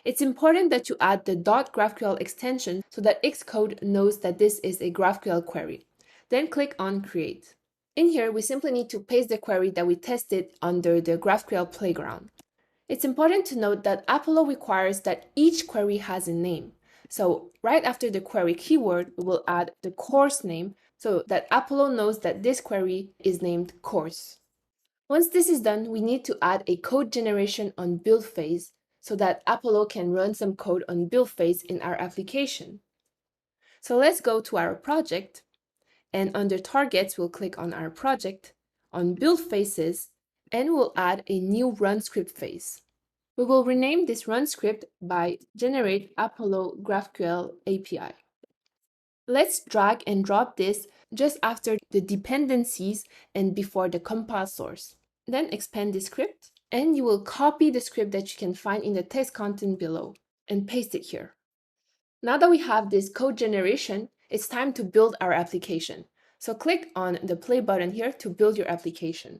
It's important that you add the .graphql extension so that Xcode knows that this is a GraphQL query. Then click on Create. In here, we simply need to paste the query that we tested under the GraphQL playground. It's important to note that Apollo requires that each query has a name. So right after the query keyword, we will add the course name so that Apollo knows that this query is named course. Once this is done, we need to add a code generation on build phase so that Apollo can run some code on build phase in our application. So let's go to our project, and under targets, we'll click on our project, on build phases, and we'll add a new run script phase. We will rename this run script by generate Apollo GraphQL API. Let's drag and drop this just after the dependencies and before the compile source. Then expand the script, and you will copy the script that you can find in the text content below and paste it here. Now that we have this code generation, it's time to build our application. So click on the play button here to build your application.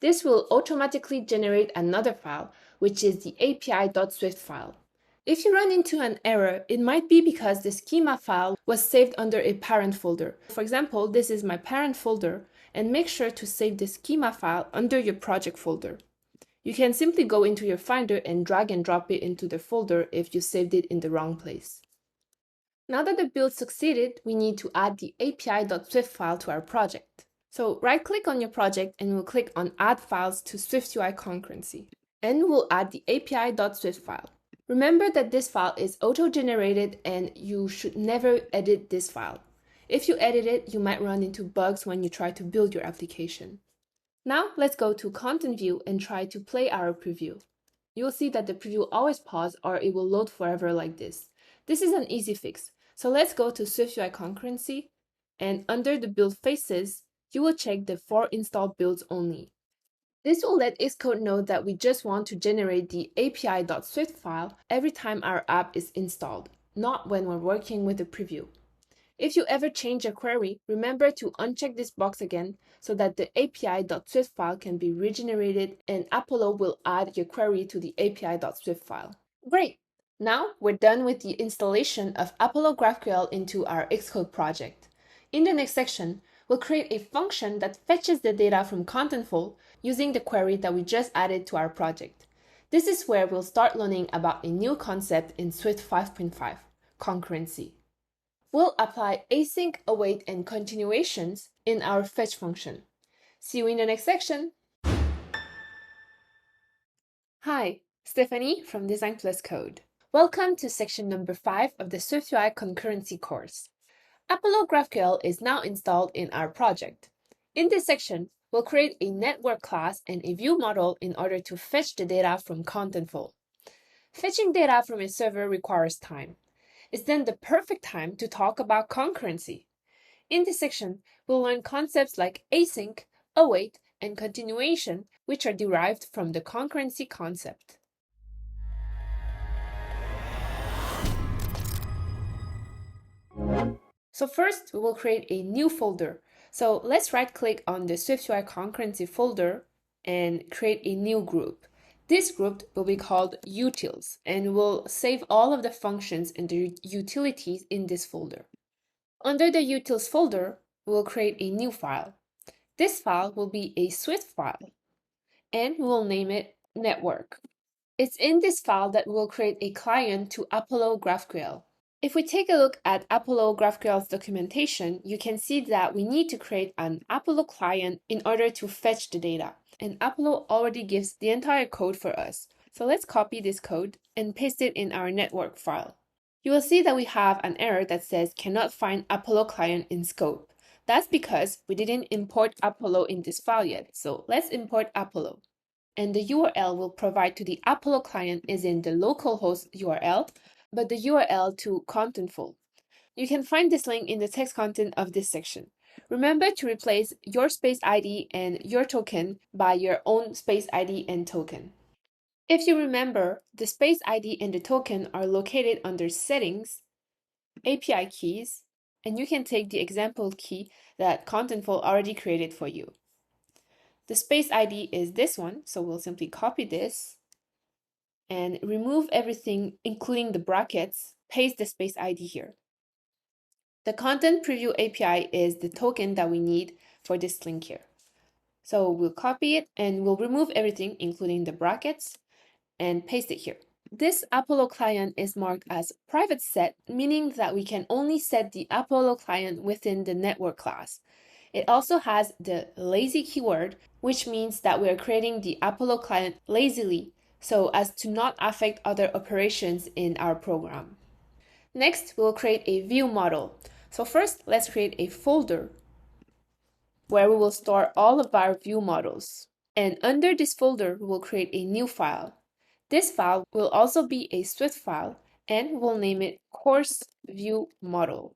This will automatically generate another file, which is the api.swift file. If you run into an error, it might be because the schema file was saved under a parent folder. For example, this is my parent folder, and make sure to save the schema file under your project folder. You can simply go into your Finder and drag and drop it into the folder if you saved it in the wrong place. Now that the build succeeded, we need to add the api.swift file to our project. So right-click on your project and we'll click on Add Files to SwiftUI Concurrency. And we'll add the api.swift file. Remember that this file is auto-generated and you should never edit this file. If you edit it, you might run into bugs when you try to build your application. Now let's go to Content View and try to play our preview. You'll see that the preview always pauses or it will load forever like this. This is an easy fix. So let's go to SwiftUI Concurrency, and under the build phases, you will check the for install builds only. This will let Xcode know that we just want to generate the api.swift file every time our app is installed, not when we're working with the preview. If you ever change a query, remember to uncheck this box again so that the api.swift file can be regenerated and Apollo will add your query to the api.swift file. Great! Now we're done with the installation of Apollo GraphQL into our Xcode project. In the next section, we'll create a function that fetches the data from Contentful using the query that we just added to our project. This is where we'll start learning about a new concept in Swift 5.5, concurrency. We'll apply async, await, and continuations in our fetch function. See you in the next section. Hi, Stephanie from Design Plus Code. Welcome to section number 5 of the SwiftUI Concurrency course. Apollo GraphQL is now installed in our project. In this section, we'll create a network class and a view model in order to fetch the data from Contentful. Fetching data from a server requires time. It's then the perfect time to talk about concurrency. In this section, we'll learn concepts like async, await, and continuation, which are derived from the concurrency concept. So first, we will create a new folder. So let's right-click on the SwiftUI Concurrency folder and create a new group. This group will be called utils, and we'll save all of the functions and the utilities in this folder. Under the utils folder, we'll create a new file. This file will be a Swift file, and we'll name it network. It's in this file that we'll create a client to Apollo GraphQL. If we take a look at Apollo GraphQL's documentation, you can see that we need to create an Apollo client in order to fetch the data. And Apollo already gives the entire code for us. So let's copy this code and paste it in our network file. You will see that we have an error that says cannot find Apollo client in scope. That's because we didn't import Apollo in this file yet. So let's import Apollo. And the URL we'll provide to the Apollo client is in the localhost URL, but the URL to Contentful. You can find this link in the text content of this section. Remember to replace your space ID and your token by your own space ID and token. If you remember, the space ID and the token are located under Settings, API Keys, and you can take the example key that Contentful already created for you. The space ID is this one, so we'll simply copy this and remove everything, including the brackets, paste the space ID here. The Content Preview API is the token that we need for this link here. So we'll copy it and we'll remove everything, including the brackets, and paste it here. This Apollo client is marked as private set, meaning that we can only set the Apollo client within the network class. It also has the lazy keyword, which means that we are creating the Apollo client lazily so as to not affect other operations in our program. Next, we'll create a view model. So first, let's create a folder where we will store all of our view models. And under this folder, we will create a new file. This file will also be a Swift file, and we'll name it course view model.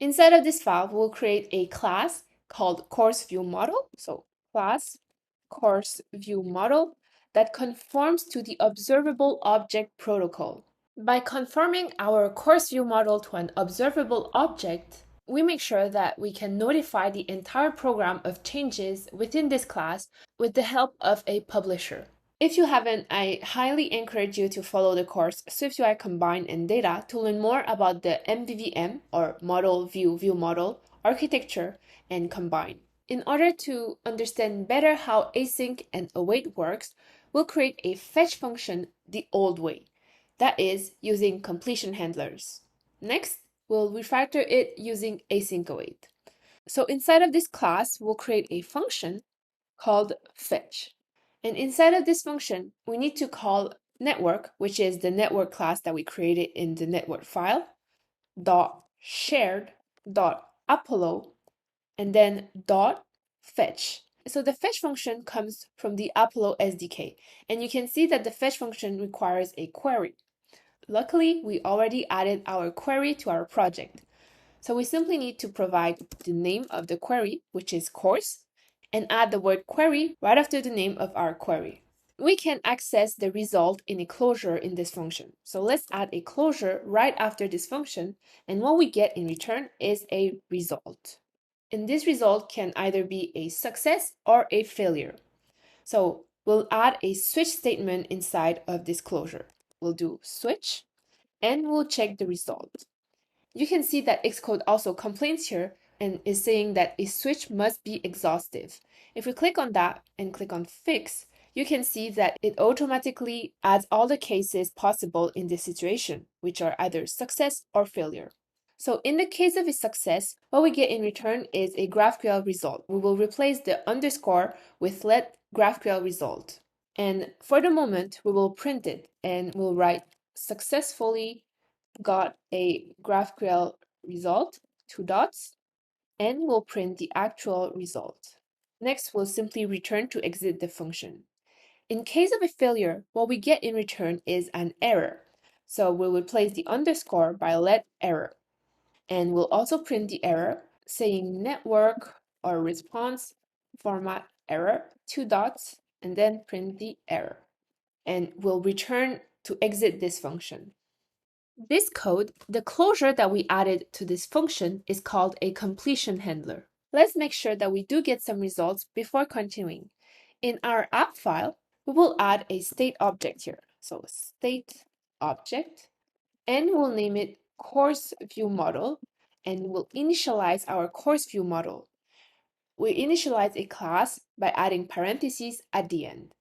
Inside of this file, we'll create a class called course view model. So class course view model that conforms to the observable object protocol. By conforming our course view model to an observable object, we make sure that we can notify the entire program of changes within this class with the help of a publisher. If you haven't, I highly encourage you to follow the course SwiftUI Combine and Data to learn more about the MVVM, or Model View Model, architecture, and Combine. In order to understand better how async and await works, we'll create a fetch function the old way. That is, using completion handlers. Next, we'll refactor it using async await. So inside of this class, we'll create a function called fetch. And inside of this function, we need to call network, which is the network class that we created in the network file, dot shared dot Apollo, and then dot fetch. So the fetch function comes from the Apollo SDK, and you can see that the fetch function requires a query. Luckily, we already added our query to our project. So we simply need to provide the name of the query, which is course, and add the word query right after the name of our query. we can access the result in a closure in this function. So let's add a closure right after this function, and what we get in return is a result. And this result can either be a success or a failure. So we'll add a switch statement inside of this closure. We'll do switch, and we'll check the result. You can see that Xcode also complains here and is saying that a switch must be exhaustive. If we click on that and click on fix, you can see that it automatically adds all the cases possible in this situation, which are either success or failure. So in the case of a success, what we get in return is a GraphQL result. We will replace the underscore with let GraphQL result. And for the moment, we will print it and we'll write successfully got a GraphQL result, 2 dots, and we'll print the actual result. Next, we'll simply return to exit the function. In case of a failure, what we get in return is an error. So we'll replace the underscore by let error. And we'll also print the error saying network or response format error, 2 dots, and then print the error. And we'll return to exit this function. This code, the closure that we added to this function is called a completion handler. Let's make sure that we do get some results before continuing. In our app file, we will add a state object here. So state object, and we'll name it course view model, and we'll initialize our course view model. We initialize a class by adding parentheses at the end.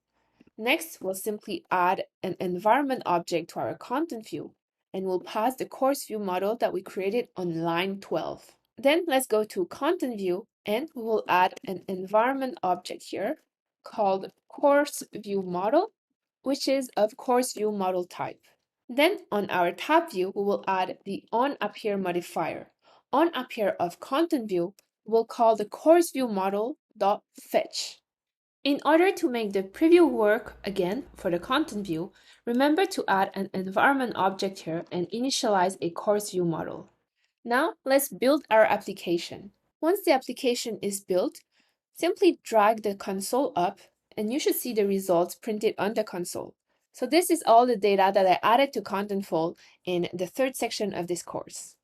Next, we'll simply add an environment object to our content view, and we'll pass the course view model that we created on line 12. Then let's go to content view, and we will add an environment object here called course view model, which is of course view model type. Then on our tab view, we will add the onAppear modifier. OnAppear of content view, we'll call the course view model.fetch. In order to make the preview work again for the content view, remember to add an environment object here and initialize a course view model. Now let's build our application. Once the application is built, simply drag the console up and you should see the results printed on the console. So this is all the data that I added to Contentful in the third section of this course.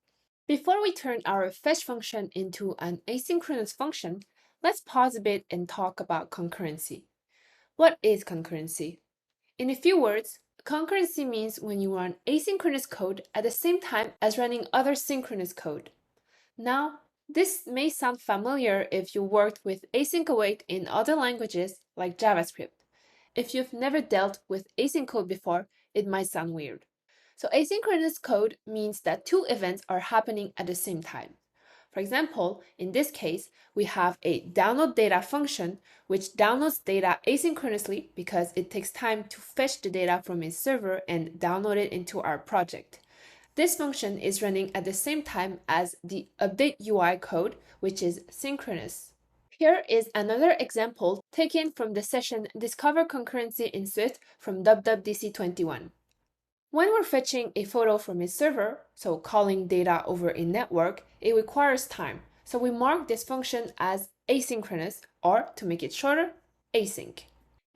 Before we turn our fetch function into an asynchronous function, let's pause a bit and talk about concurrency. What is concurrency? In a few words, concurrency means when you run asynchronous code at the same time as running other synchronous code. Now, this may sound familiar if you worked with async await in other languages like JavaScript. If you've never dealt with async code before, it might sound weird. So asynchronous code means that two events are happening at the same time. For example, in this case, we have a download data function which downloads data asynchronously because it takes time to fetch the data from a server and download it into our project. This function is running at the same time as the update UI code, which is synchronous. Here is another example taken from the session Discover Concurrency in Swift from WWDC21. When we're fetching a photo from a server, so calling data over a network, it requires time. So we mark this function as asynchronous, or to make it shorter, async.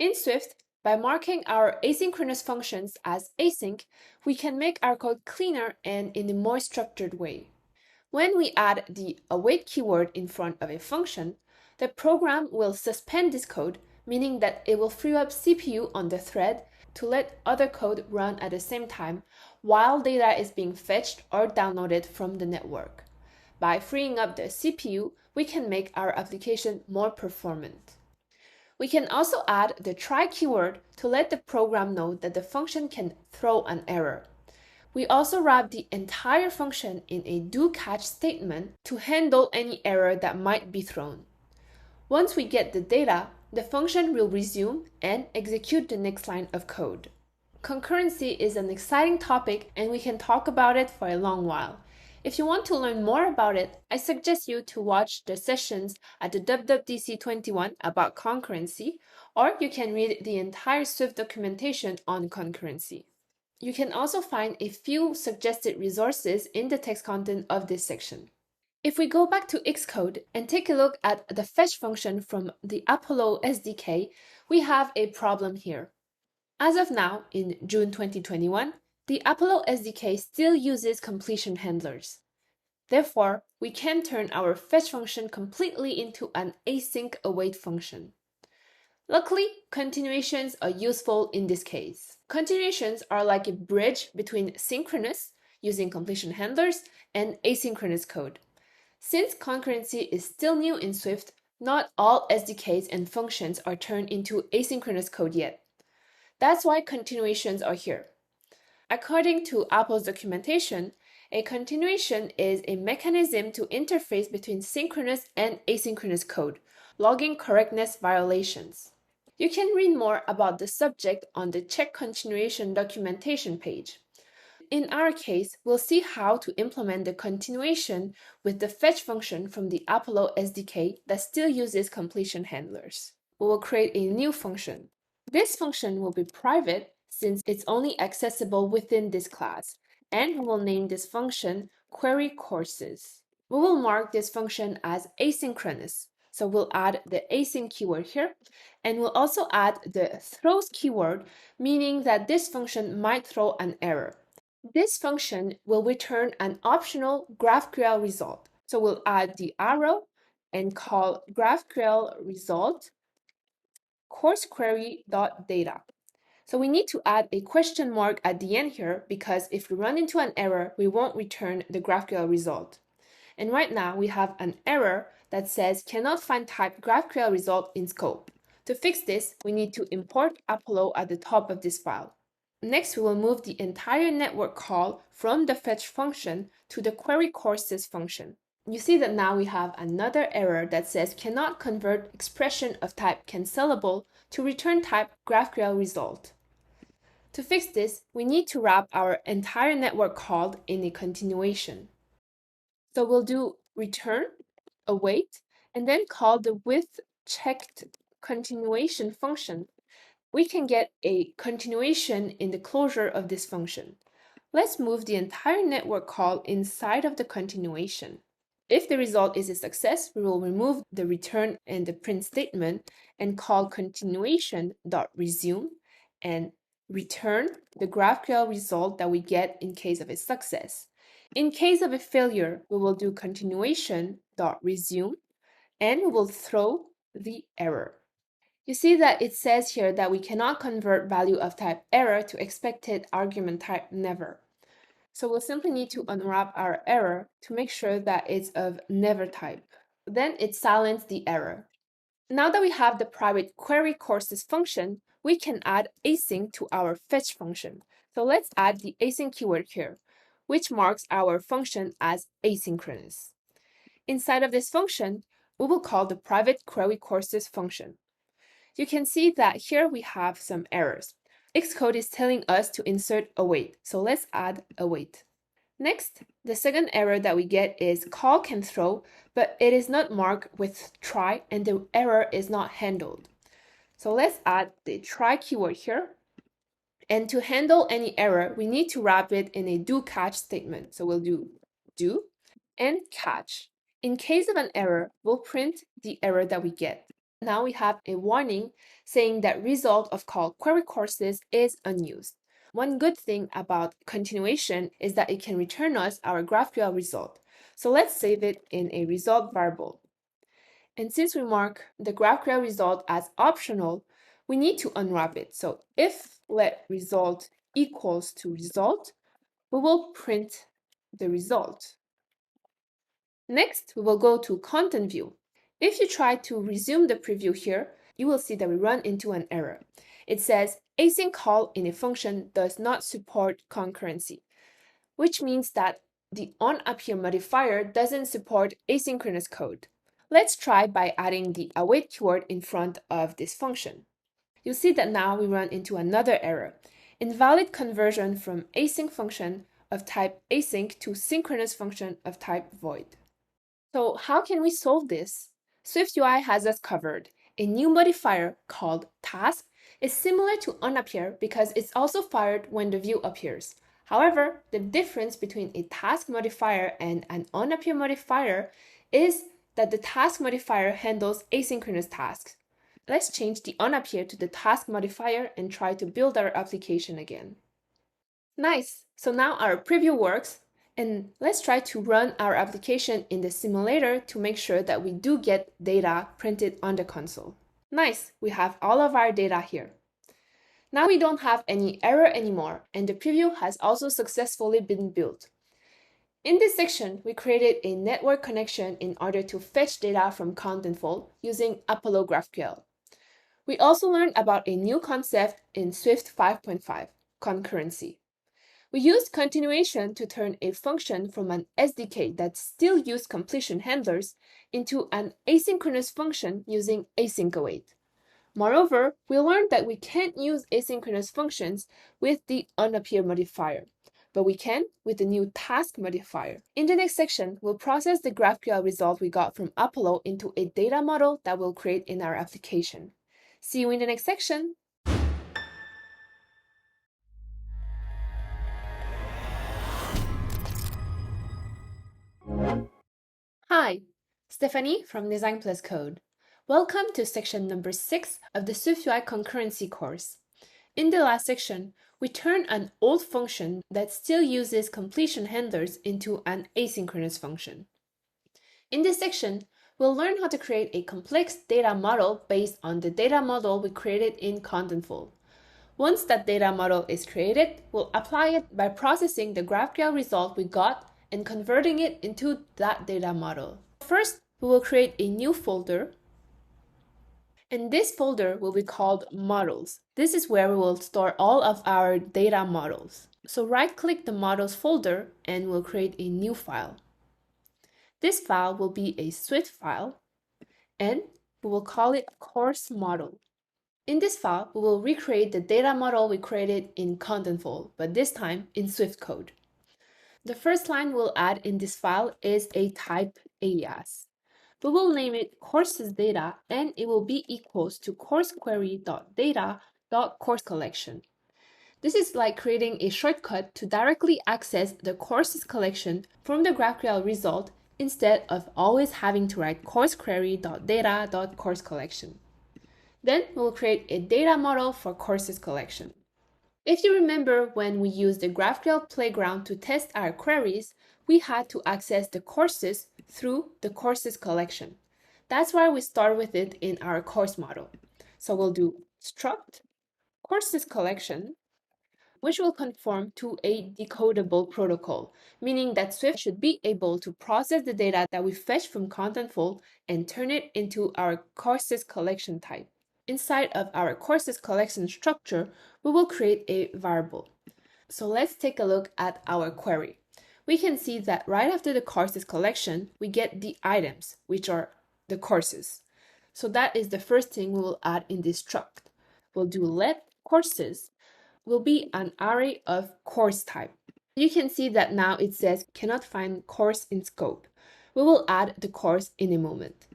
In Swift, by marking our asynchronous functions as async, we can make our code cleaner and in a more structured way. When we add the await keyword in front of a function, the program will suspend this code, meaning that it will free up CPU on the thread to let other code run at the same time while data is being fetched or downloaded from the network. By freeing up the CPU, we can make our application more performant. We can also add the try keyword to let the program know that the function can throw an error. We also wrap the entire function in a do-catch statement to handle any error that might be thrown. Once we get the data, the function will resume and execute the next line of code. Concurrency is an exciting topic and we can talk about it for a long while. If you want to learn more about it, I suggest you to watch the sessions at the WWDC21 about concurrency, or you can read the entire Swift documentation on concurrency. You can also find a few suggested resources in the text content of this section. If we go back to Xcode and take a look at the fetch function from the Apollo SDK, we have a problem here. As of now, in June 2021, the Apollo SDK still uses completion handlers. Therefore, we can turn our fetch function completely into an async await function. Luckily, continuations are useful in this case. Continuations are like a bridge between synchronous, using completion handlers, and asynchronous code. Since concurrency is still new in Swift, not all SDKs and functions are turned into asynchronous code yet. That's why continuations are here. According to Apple's documentation, a continuation is a mechanism to interface between synchronous and asynchronous code, logging correctness violations. You can read more about the subject on the Check Continuation documentation page. In our case, we'll see how to implement the continuation with the fetch function from the Apollo SDK that still uses completion handlers. We will create a new function. This function will be private since it's only accessible within this class, and we will name this function query courses. We will mark this function as asynchronous, so we'll add the async keyword here, and we'll also add the throws keyword, meaning that this function might throw an error. This function will return an optional GraphQL result. So we'll add the arrow and call GraphQL result course query.data. So we need to add a question mark at the end here because if we run into an error, we won't return the GraphQL result. And right now we have an error that says cannot find type GraphQL result in scope. To fix this, we need to import Apollo at the top of this file. Next, we will move the entire network call from the fetch function to the query courses function. You see that now we have another error that says cannot convert expression of type cancelable to return type GraphQL result. To fix this, we need to wrap our entire network call in a continuation. So we'll do return, await, and then call the with checked continuation function. We can get a continuation in the closure of this function. Let's move the entire network call inside of the continuation. If the result is a success, we will remove the return and the print statement and call continuation.resume and return the GraphQL result that we get in case of a success. In case of a failure, we will do continuation.resume and we will throw the error. You see that it says here that we cannot convert value of type error to expected argument type never. So we'll simply need to unwrap our error to make sure that it's of never type. Then it silences the error. Now that we have the private query courses function, we can add async to our fetch function. So let's add the async keyword here, which marks our function as asynchronous. Inside of this function, we will call the private query courses function. You can see that here we have some errors. Xcode is telling us to insert await, so let's add await. Next, the second error that we get is call can throw, but it is not marked with try and the error is not handled. So let's add the try keyword here. And to handle any error, we need to wrap it in a do catch statement. So we'll do and catch. In case of an error, we'll print the error that we get. Now we have a warning saying that result of call query courses is unused. One good thing about continuation is that it can return us our GraphQL result. So let's save it in a result variable. And since we mark the GraphQL result as optional, we need to unwrap it. So if let result equals to result, we will print the result. Next, we will go to content view. If you try to resume the preview here, you will see that we run into an error. It says async call in a function does not support concurrency, which means that the onAppear modifier doesn't support asynchronous code. Let's try by adding the await keyword in front of this function. You'll see that now we run into another error. Invalid conversion from async function of type async to synchronous function of type void. So how can we solve this? SwiftUI has us covered. A new modifier called task is similar to onAppear because it's also fired when the view appears. However, the difference between a task modifier and an onAppear modifier is that the task modifier handles asynchronous tasks. let's change the onAppear to the task modifier and try to build our application again. Nice! So now our preview works, and let's try to run our application in the simulator to make sure that we do get data printed on the console. Nice! We have all of our data here. Now we don't have any error anymore, and the preview has also successfully been built. In this section, we created a network connection in order to fetch data from Contentful using Apollo GraphQL. We also learned about a new concept in Swift 5.5, concurrency. We used continuation to turn a function from an SDK that still used completion handlers into an asynchronous function using async-await. Moreover, we learned that we can't use asynchronous functions with the onAppear modifier, but we can with the new task modifier. In the next section, we'll process the GraphQL result we got from Apollo into a data model that we'll create in our application. See you in the next section! Hi, Stephanie from Design Plus Code. Welcome to section number 6 of the SwiftUI Concurrency course. In the last section, we turned an old function that still uses completion handlers into an asynchronous function. In this section, we'll learn how to create a complex data model based on the data model we created in Contentful. Once that data model is created, we'll apply it by processing the GraphQL result we got and converting it into that data model. First, we will create a new folder, and this folder will be called Models. This is where we will store all of our data models. So right-click the Models folder and we'll create a new file. This file will be a Swift file, and we will call it course model. In this file, we will recreate the data model we created in Contentful, but this time in Swift code. The first line we'll add in this file is a type alias. We will name it courses data, and it will be equals to courseQuery.data.courseCollection. This is like creating a shortcut to directly access the courses collection from the GraphQL result instead of always having to write courseQuery.data.courseCollection. Then we'll create a data model for courses collection. If you remember when we used the GraphQL playground to test our queries, we had to access the courses through the courses collection. That's why we start with it in our course model. So we'll do struct courses collection, which will conform to a decodable protocol, meaning that Swift should be able to process the data that we fetch from Contentful and turn it into our courses collection type. Inside of our courses collection structure, we will create a variable. So let's take a look at our query. We can see that right after the courses collection, we get the items, which are the courses. So that is the first thing we will add in this struct. We'll do let courses will be an array of course type. You can see that now it says cannot find course in scope. We will add the course in a moment.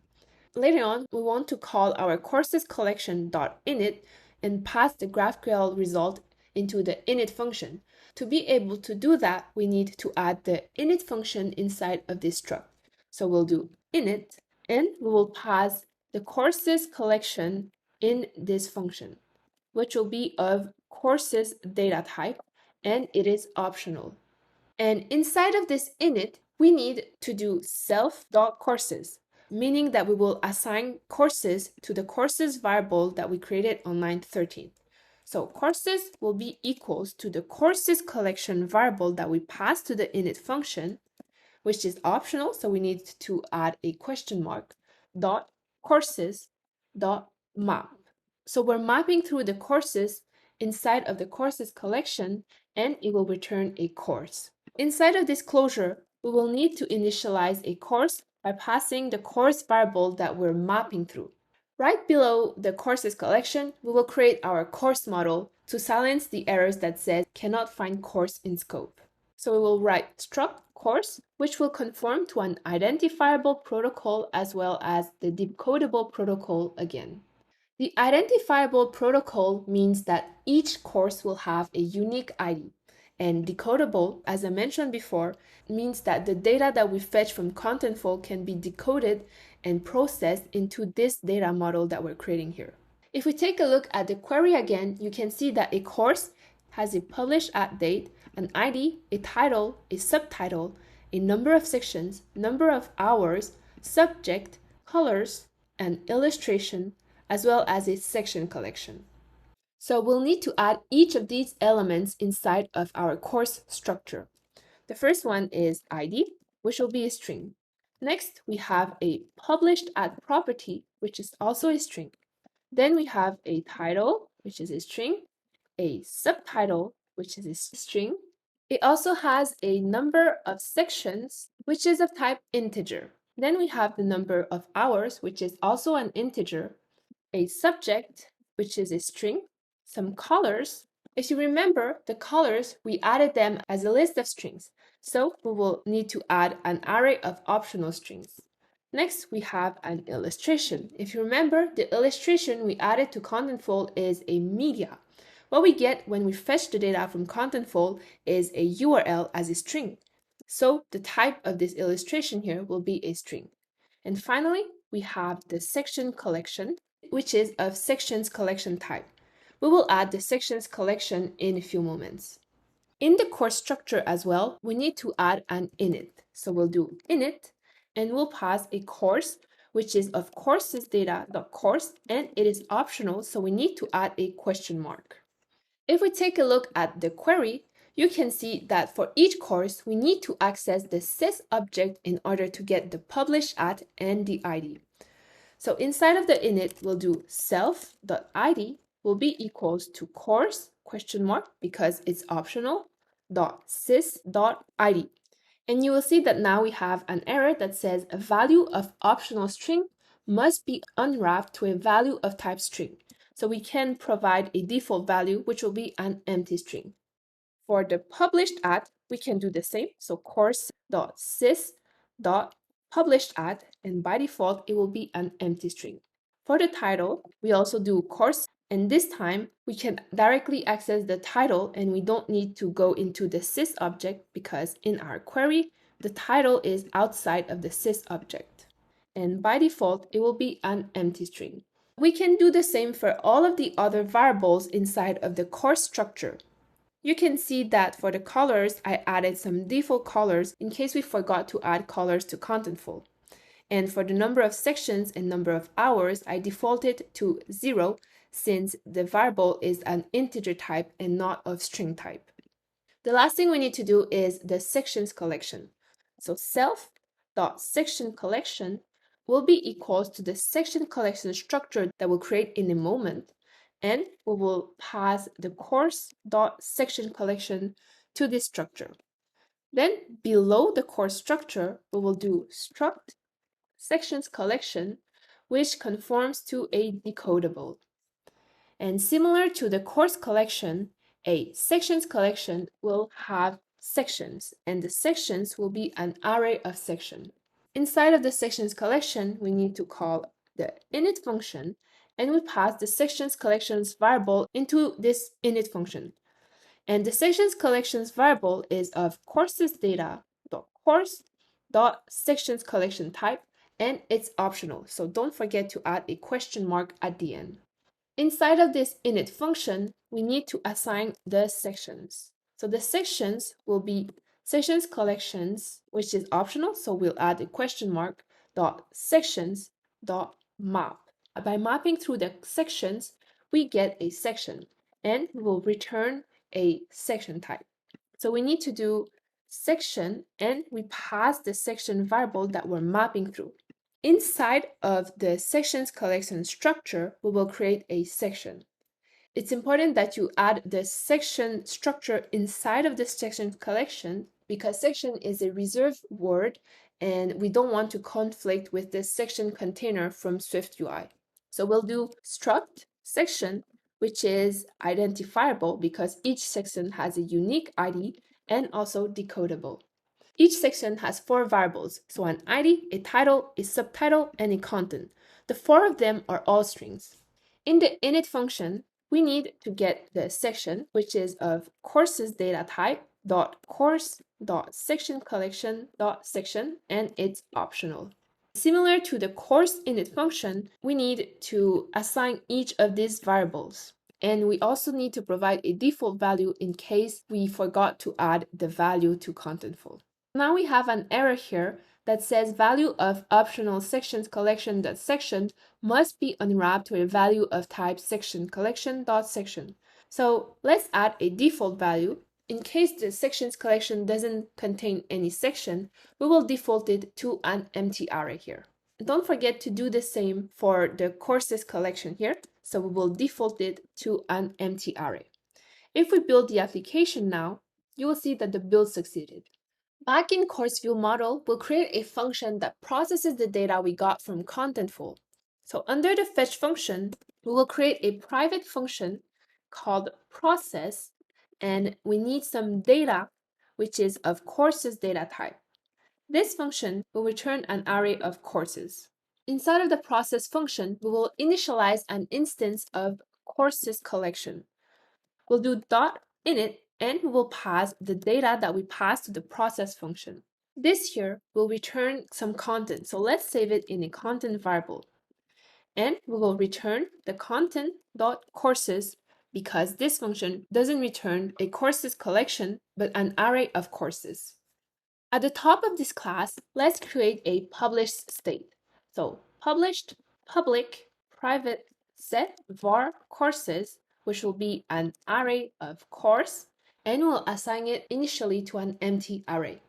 Later on, we want to call our courses collection.init and pass the GraphQL result into the init function. To be able to do that, we need to add the init function inside of this struct. So we'll do init, and we will pass the courses collection in this function, which will be of courses data type, and it is optional. And inside of this init, we need to do self.courses, meaning that we will assign courses to the courses variable that we created on line 13. So courses will be equals to the courses collection variable that we pass to the init function, which is optional, so we need to add a question mark, dot courses dot map. So we're mapping through the courses inside of the courses collection, and it will return a course. Inside of this closure, we will need to initialize a course by passing the course variable that we're mapping through. Right below the courses collection, we will create our course model to silence the errors that says cannot find course in scope. So we will write struct course, which will conform to an identifiable protocol as well as the decodable protocol again. The identifiable protocol means that each course will have a unique ID. And decodable, as I mentioned before, means that the data that we fetch from Contentful can be decoded and processed into this data model that we're creating here. If we take a look at the query again, you can see that a course has a published at date, an ID, a title, a subtitle, a number of sections, number of hours, subject, colors, and illustration, as well as a section collection. So we'll need to add each of these elements inside of our course structure. The first one is ID, which will be a string. Next, we have a published at property, which is also a string. Then we have a title, which is a string, a subtitle, which is a string. It also has a number of sections, which is of type integer. Then we have the number of hours, which is also an integer, a subject, which is a string, some colors. If you remember, the colors, we added them as a list of strings. So we will need to add an array of optional strings. Next, we have an illustration. If you remember, the illustration we added to Contentful is a media. What we get when we fetch the data from Contentful is a URL as a string. So the type of this illustration here will be a string. And finally, we have the section collection, which is of sections collection type. We will add the sections collection in a few moments. In the course structure as well, we need to add an init. So we'll do init, and we'll pass a course, which is of courses data.course, and it is optional, so we need to add a question mark. If we take a look at the query, you can see that for each course, we need to access the sys object in order to get the publish at and the ID. So inside of the init, we'll do self.id will be equals to course question mark because it's optional dot sys.id. And you will see that now we have an error that says a value of optional string must be unwrapped to a value of type string. So we can provide a default value, which will be an empty string. For the published at, we can do the same. So course.sys.published at, and by default, it will be an empty string. For the title, we also do course, and this time we can directly access the title and we don't need to go into the sys object because in our query, the title is outside of the sys object. And by default, it will be an empty string. We can do the same for all of the other variables inside of the course structure. You can see that for the colors, I added some default colors in case we forgot to add colors to Contentful. And for the number of sections and number of hours, I defaulted to 0 since the variable is an integer type and not of string type. The last thing we need to do is the sections collection. So self.section collection will be equals to the section collection structure that we'll create in a moment, and we will pass the course.section collection to this structure. Then below the course structure, we will do struct sections collection, which conforms to a decodable. And similar to the course collection, a sections collection will have sections, and the sections will be an array of sections. Inside of the sections collection, we need to call the init function, and we pass the sections collections variable into this init function. And the sections collections variable is of courses data.course.sections collection type, and it's optional, so don't forget to add a question mark at the end. Inside of this init function, we need to assign the sections. So the sections will be sections collections, which is optional, so we'll add a question mark dot sections dot map. By mapping through the sections, we get a section, and we will return a section type. So we need to do section, and we pass the section variable that we're mapping through. Inside of the sections collection structure, we will create a section. It's important that you add the section structure inside of the section collection because section is a reserved word and we don't want to conflict with the section container from SwiftUI. So we'll do struct section, which is identifiable because each section has a unique ID and also decodable. Each section has 4 variables, so an ID, a title, a subtitle, and a content. The 4 of them are all strings. In the init function, we need to get the section, which is of courses data type dot course dot section collection dot section, and it's optional. Similar to the course init function, we need to assign each of these variables. And we also need to provide a default value in case we forgot to add the value to contentful. Now we have an error here that says value of optional sections collection.section must be unwrapped to a value of type section collection.section. So let's add a default value. In case the sections collection doesn't contain any section, we will default it to an empty array here. Don't forget to do the same for the courses collection here. So we will default it to an empty array. If we build the application now, you will see that the build succeeded. Back in course view model, we'll create a function that processes the data we got from contentful. So under the fetch function, we will create a private function called process, and we need some data, which is of courses data type. This function will return an array of courses. Inside of the process function, we will initialize an instance of courses collection. We'll do .init and we will pass the data that we passed to the process function. This here will return some content, so let's save it in a content variable. And we will return the content.courses because this function doesn't return a courses collection, but an array of courses. At the top of this class, let's create a published state. So published public private set var courses, which will be an array of course, and we'll assign it initially to an empty array.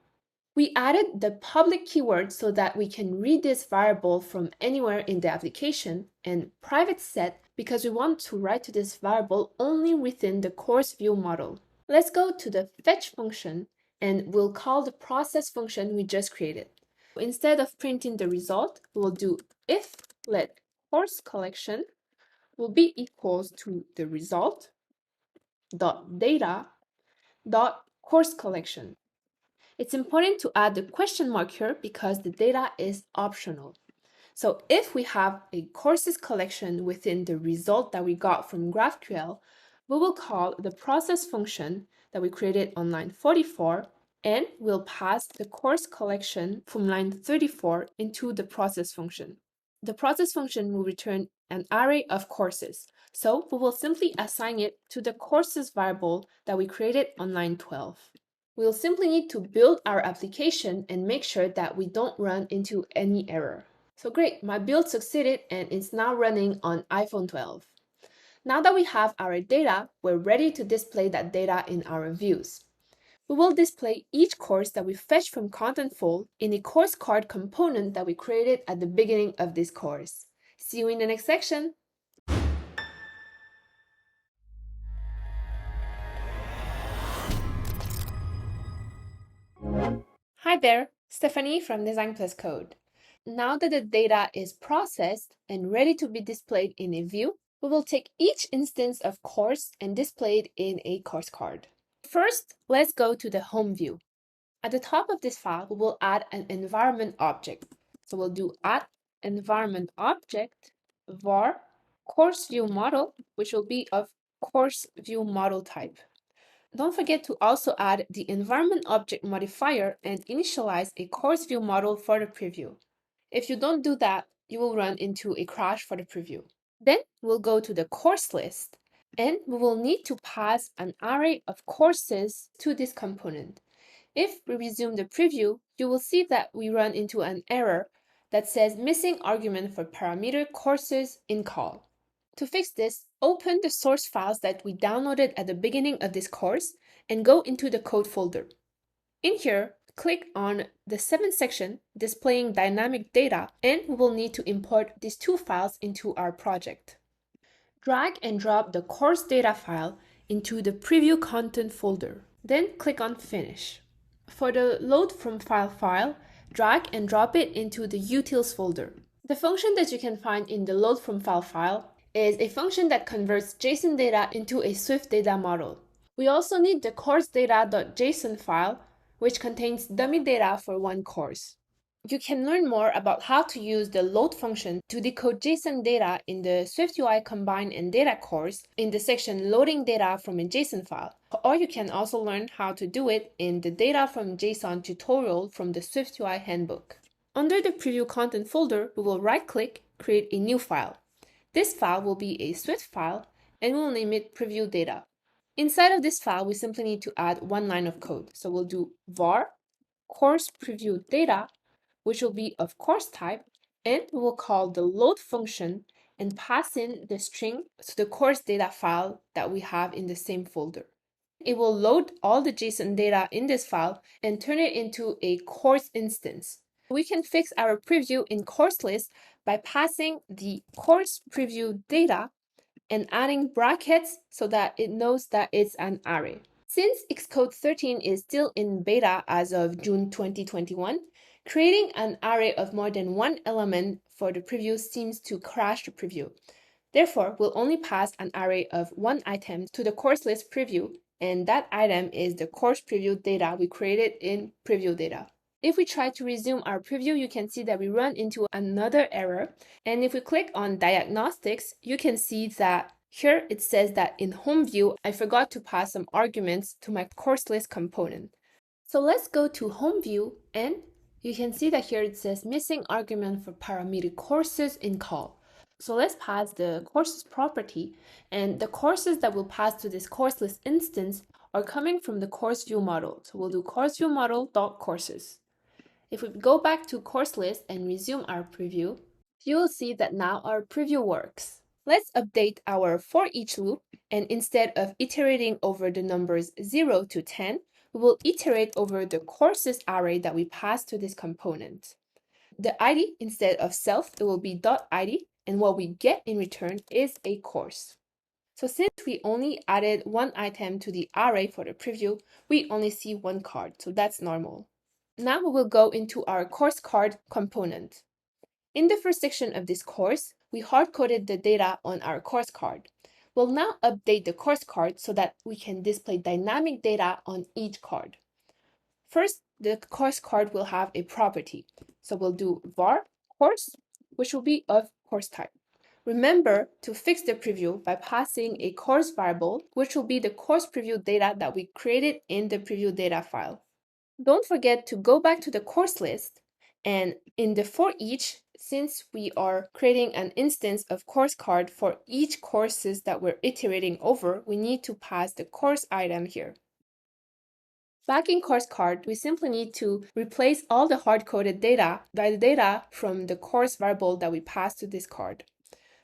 We added the public keyword so that we can read this variable from anywhere in the application, and private set because we want to write to this variable only within the course view model. Let's go to the fetch function and we'll call the process function we just created. Instead of printing the result, we'll do if let course collection will be equals to the result dot data dot course collection. It's important to add the question mark here because the data is optional. So if we have a courses collection within the result that we got from GraphQL, we will call the process function that we created on line 44 and we'll pass the course collection from line 34 into the process function. The process function will return an array of courses, so we will simply assign it to the courses variable that we created on line 12. We'll simply need to build our application and make sure that we don't run into any error. So great, my build succeeded and it's now running on iPhone 12. Now that we have our data, we're ready to display that data in our views. We will display each course that we fetched from Contentful in a course card component that we created at the beginning of this course. See you in the next section! Hi there, Stephanie from Design Plus Code. Now that the data is processed and ready to be displayed in a view, we will take each instance of course and display it in a course card. First, let's go to the home view. At the top of this file, we will add an environment object. So we'll do add environment object var course view model, which will be of course view model type. Don't forget to also add the environment object modifier and initialize a course view model for the preview. If you don't do that, you will run into a crash for the preview. Then we'll go to the course list and we will need to pass an array of courses to this component. If we resume the preview, you will see that we run into an error that says missing argument for parameter courses in call. To fix this, open the source files that we downloaded at the beginning of this course and go into the code folder. In here, click on the 7th section displaying dynamic data and we will need to import these two files into our project. Drag and drop the course data file into the preview content folder. Then click on finish. For the load from file, drag and drop it into the utils folder. The function that you can find in the load from file is a function that converts JSON data into a Swift data model. We also need the course data.json file, which contains dummy data for one course. You can learn more about how to use the load function to decode JSON data in the SwiftUI Combine and Data course in the section Loading Data from a JSON file. Or you can also learn how to do it in the Data from JSON tutorial from the SwiftUI handbook. Under the preview content folder, we will right-click, create a new file. This file will be a Swift file, and we'll name it preview data. Inside of this file, we simply need to add one line of code. So we'll do var course preview data, which will be of course type, and we will call the load function and pass in the string to the course data file that we have in the same folder. It will load all the JSON data in this file and turn it into a course instance. We can fix our preview in course list by passing the course preview data and adding brackets so that it knows that it's an array. Since Xcode 13 is still in beta as of June 2021, creating an array of more than one element for the preview seems to crash the preview. Therefore, we'll only pass an array of one item to the course list preview, and that item is the course preview data we created in preview data. If we try to resume our preview, you can see that we run into another error. And if we click on diagnostics, you can see that here it says that in home view, I forgot to pass some arguments to my course list component. So let's go to home view, and you can see that here it says missing argument for parameter courses in call. So let's pass the courses property, and the courses that we'll pass to this course list instance are coming from the course view model. So we'll do course view model.courses. If we go back to course list and resume our preview, you will see that now our preview works. Let's update our for each loop, and instead of iterating over the numbers 0 to 10, we will iterate over the courses array that we pass to this component. The ID, instead of self, it will be .id, and what we get in return is a course. So since we only added one item to the array for the preview, we only see one card, so that's normal. Now we will go into our course card component. In the first section of this course, we hard-coded the data on our course card. We'll now update the course card so that we can display dynamic data on each card. First, the course card will have a property. So we'll do var course, which will be of course type. Remember to fix the preview by passing a course variable, which will be the course preview data that we created in the preview data file. Don't forget to go back to the course list, and in the for each, since we are creating an instance of course card for each courses that we're iterating over, we need to pass the course item here. Back in course card, we simply need to replace all the hard-coded data by the data from the course variable that we passed to this card.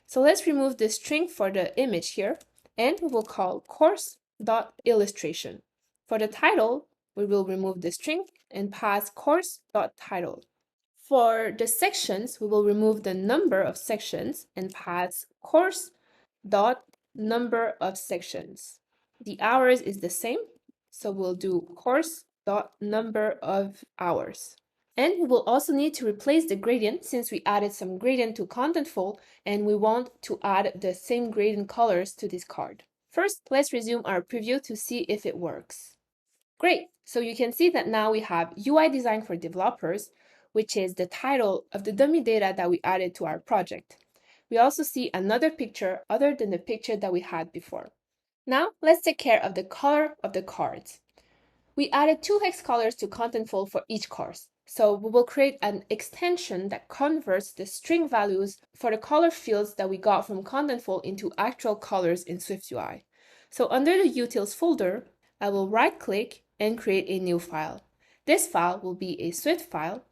So let's remove the string for the image here, and we will call course.illustration. For the title, we will remove the string and pass course.title. For the sections, we will remove the number of sections and pass course.number of sections. The hours is the same, so we'll do course.number of hours. And we will also need to replace the gradient since we added some gradient to Contentful, and we want to add the same gradient colors to this card. First, let's resume our preview to see if it works. Great, so you can see that now we have UI Design for Developers, which is the title of the dummy data that we added to our project. We also see another picture other than the picture that we had before. Now, let's take care of the color of the cards. We added 2 hex colors to Contentful for each course. So we will create an extension that converts the string values for the color fields that we got from Contentful into actual colors in SwiftUI. So under the utils folder, I will right-click and create a new file. This file will be a Swift file,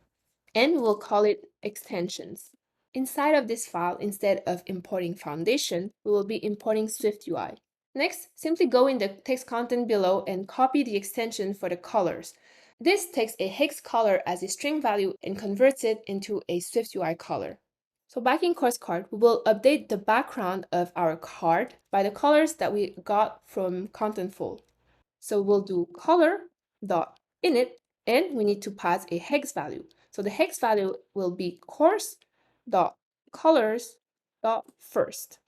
and we will call it extensions. Inside of this file, instead of importing Foundation, we will be importing SwiftUI. Next, simply go in the text content below and copy the extension for the colors. This takes a hex color as a string value and converts it into a SwiftUI color. So back in course card, we will update the background of our card by the colors that we got from Contentful. So we'll do color.init, and we need to pass a hex value. So the hex value will be course.colors.first.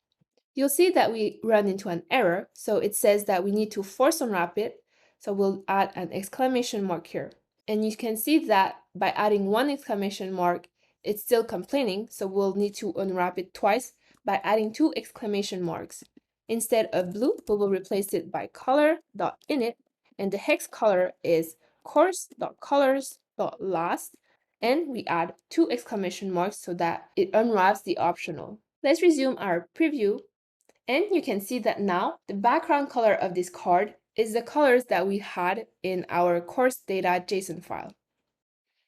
You'll see that we run into an error, so it says that we need to force unwrap it, so we'll add an exclamation mark here. And you can see that by adding one exclamation mark, it's still complaining, so we'll need to unwrap it twice by adding 2 exclamation marks. Instead of blue, we will replace it by color.init, and the hex color is course.colors.last, and we add 2 exclamation marks so that it unwraps the optional. Let's resume our preview, and you can see that now the background color of this card is the colors that we had in our course data JSON file.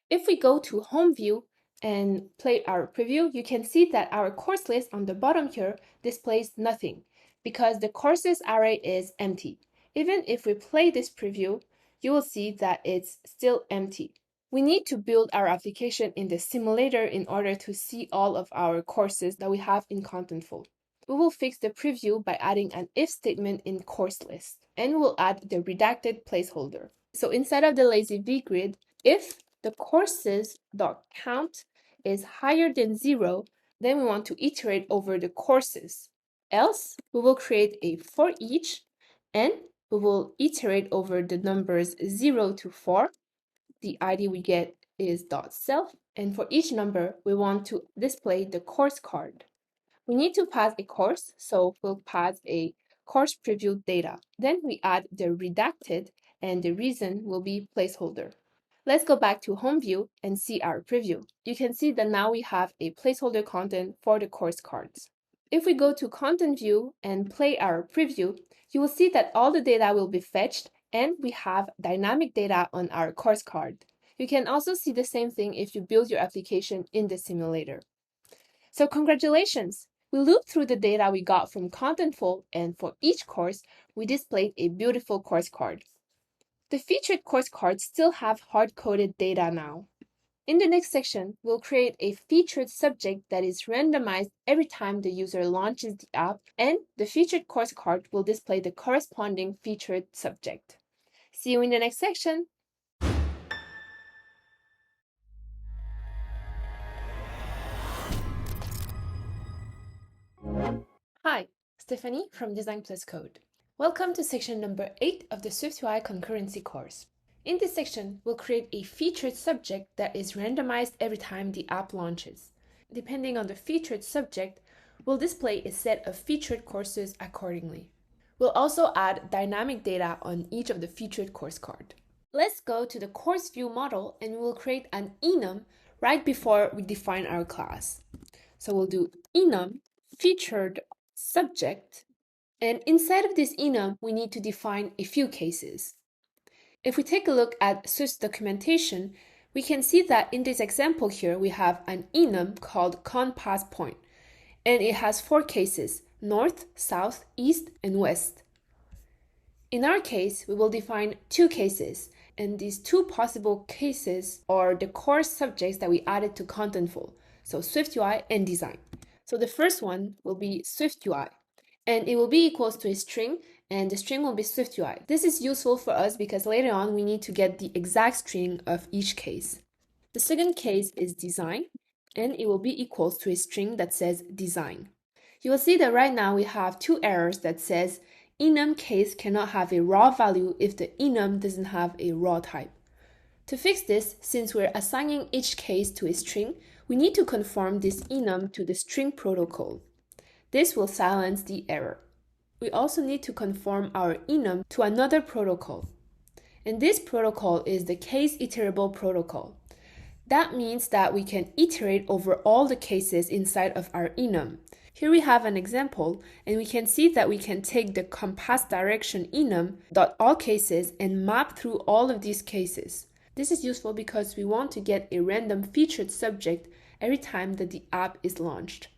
If we go to home view and play our preview, you can see that our course list on the bottom here displays nothing because the courses array is empty. Even if we play this preview, you will see that it's still empty. We need to build our application in the simulator in order to see all of our courses that we have in Contentful. We will fix the preview by adding an if statement in course list, and we'll add the redacted placeholder. So inside of the lazy V grid, if the courses.count is higher than 0, then we want to iterate over the courses. Else, we will create a for each, and we will iterate over the numbers 0 to 4. The ID we get is .self, and for each number, we want to display the course card. We need to pass a course, so we'll pass a course preview data. Then we add the redacted, and the reason will be placeholder. Let's go back to home view and see our preview. You can see that now we have a placeholder content for the course cards. If we go to content view and play our preview, you will see that all the data will be fetched and we have dynamic data on our course card. You can also see the same thing if you build your application in the simulator. So congratulations! We looped through the data we got from Contentful, and for each course, we displayed a beautiful course card. The featured course cards still have hard-coded data now. In the next section, we'll create a featured subject that is randomized every time the user launches the app, and the featured course card will display the corresponding featured subject. See you in the next section! Hi, Stephanie from Design Plus Code. Welcome to section number 8 of the SwiftUI Concurrency course. In this section, we'll create a featured subject that is randomized every time the app launches. Depending on the featured subject, we'll display a set of featured courses accordingly. We'll also add dynamic data on each of the featured course card. Let's go to the course view model and we'll create an enum right before we define our class. So we'll do enum featured subject, and inside of this enum, we need to define a few cases. If we take a look at Swift's documentation, we can see that in this example here, we have an enum called conPassPoint, and it has 4 cases: north, south, east, and west. In our case, we will define 2 cases, and these 2 possible cases are the course subjects that we added to Contentful, so SwiftUI and Design. So the first one will be SwiftUI, and it will be equals to a string, and the string will be SwiftUI. This is useful for us because later on we need to get the exact string of each case. The second case is Design, and it will be equals to a string that says Design. You will see that right now we have 2 errors that says enum case cannot have a raw value if the enum doesn't have a raw type. To fix this, since we're assigning each case to a string, we need to conform this enum to the string protocol. This will silence the error. We also need to conform our enum to another protocol. And this protocol is the case iterable protocol. That means that we can iterate over all the cases inside of our enum. Here we have an example, and we can see that we can take the compass direction enum.allCases and map through all of these cases. This is useful because we want to get a random featured subject every time that the app is launched.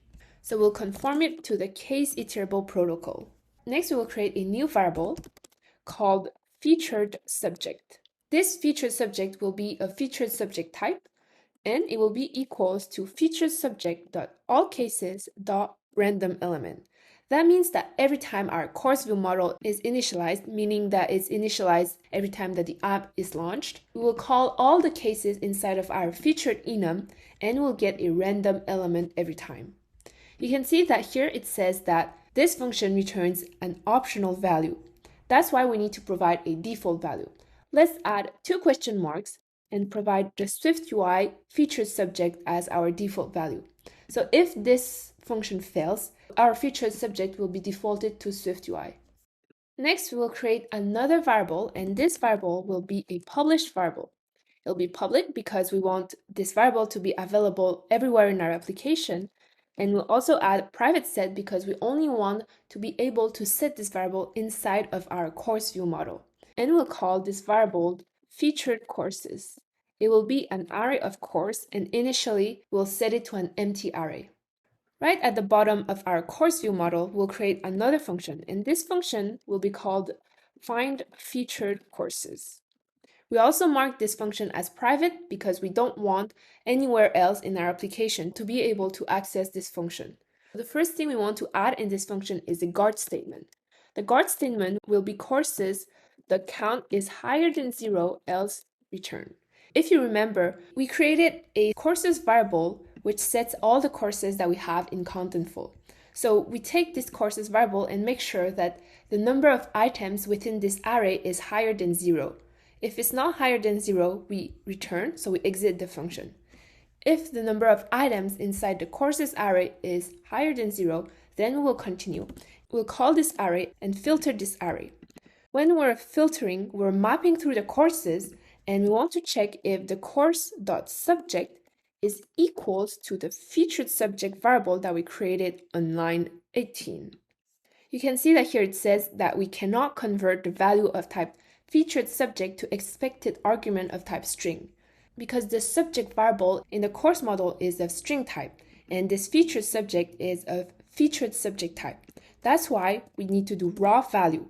So we'll conform it to the case iterable protocol. Next, we will create a new variable called featured subject. This featured subject will be a featured subject type, and it will be equals to featured subject.allCases.random element. That means that every time our course view model is initialized, meaning that it's initialized every time that the app is launched, we will call all the cases inside of our featured enum and we'll get a random element every time. You can see that here it says that this function returns an optional value. That's why we need to provide a default value. Let's add 2 question marks and provide the SwiftUI featured subject as our default value. So if this function fails, our featured subject will be defaulted to SwiftUI. Next, we will create another variable, and this variable will be a published variable. It'll be public because we want this variable to be available everywhere in our application. And we'll also add private set because we only want to be able to set this variable inside of our course view model. And we'll call this variable featured courses. It will be an array of course, and initially we'll set it to an empty array. Right at the bottom of our course view model, we'll create another function, and this function will be called find featured courses. We also mark this function as private because we don't want anywhere else in our application to be able to access this function. The first thing we want to add in this function is the guard statement. The guard statement will be courses the count is higher than 0, else return. If you remember, we created a courses variable which sets all the courses that we have in Contentful. So we take this courses variable and make sure that the number of items within this array is higher than 0. If it's not higher than 0, we return, so we exit the function. If the number of items inside the courses array is higher than 0, then we will continue. We'll call this array and filter this array. When we're filtering, we're mapping through the courses, and we want to check if the course.subject is equals to the featured subject variable that we created on line 18. You can see that here it says that we cannot convert the value of type featured subject to expected argument of type string, because the subject variable in the course model is of string type, and this featured subject is of featured subject type. That's why we need to do raw value,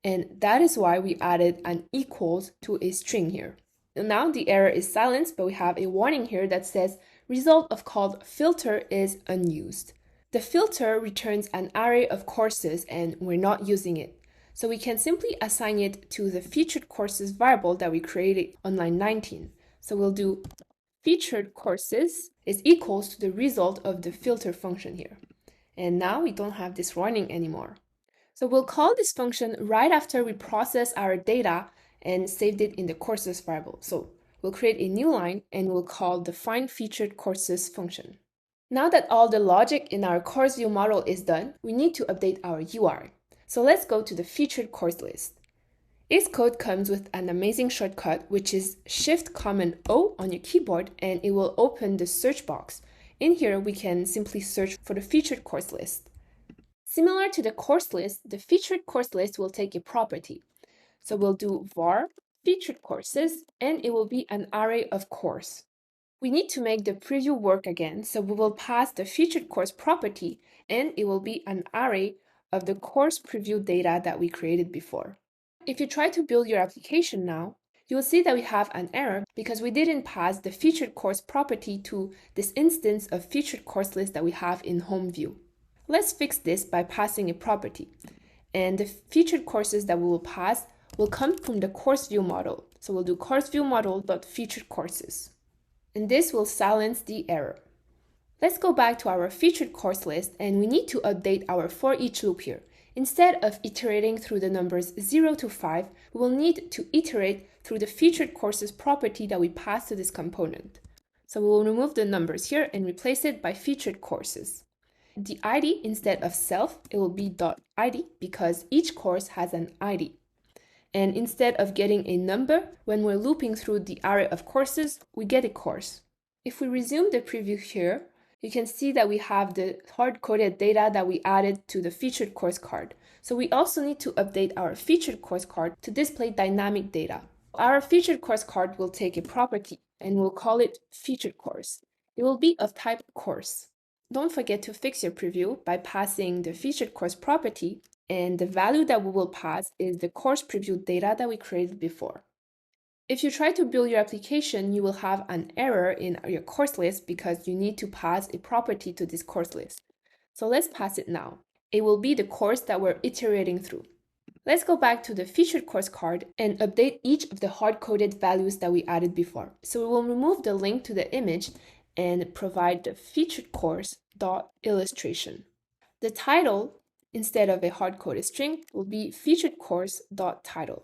and that is why we added an equals to a string here. Now the error is silenced, but we have a warning here that says result of called filter is unused. The filter returns an array of courses and we're not using it. So we can simply assign it to the featured courses variable that we created on line 19. So we'll do featured courses is equals to the result of the filter function here. And now we don't have this warning anymore. So we'll call this function right after we process our data and saved it in the courses variable. So we'll create a new line and we'll call the find featured courses function. Now that all the logic in our course view model is done, we need to update our URI. So let's go to the featured course list. Its code comes with an amazing shortcut, which is Shift-O on your keyboard, and it will open the search box. In here, we can simply search for the featured course list. Similar to the course list, the featured course list will take a property. So we'll do var featured courses, and it will be an array of course. We need to make the preview work again, so we will pass the featured course property, and it will be an array of the course preview data that we created before. If you try to build your application now, you will see that we have an error because we didn't pass the featured course property to this instance of featured course list that we have in home view. Let's fix this by passing a property, and the featured courses that we will pass will come from the course view model. So we'll do course view model.featured courses, and this will silence the error. Let's go back to our featured course list, and we need to update our for each loop here. Instead of iterating through the numbers 0 to 5, we will need to iterate through the featured courses property that we pass to this component. So we will remove the numbers here and replace it by featured courses. The ID, instead of self, it will be .id because each course has an ID. And instead of getting a number, when we're looping through the array of courses, we get a course. If we resume the preview here, you can see that we have the hard-coded data that we added to the featured course card. So we also need to update our featured course card to display dynamic data. Our featured course card will take a property and we'll call it featured course. It will be of type course. Don't forget to fix your preview by passing the featured course property, and the value that we will pass is the course preview data that we created before. If you try to build your application, you will have an error in your course list because you need to pass a property to this course list. So let's pass it now. It will be the course that we're iterating through. Let's go back to the featured course card and update each of the hard-coded values that we added before. So we will remove the link to the image and provide the featured course.illustration. The title, instead of a hard-coded string, will be featured course.title.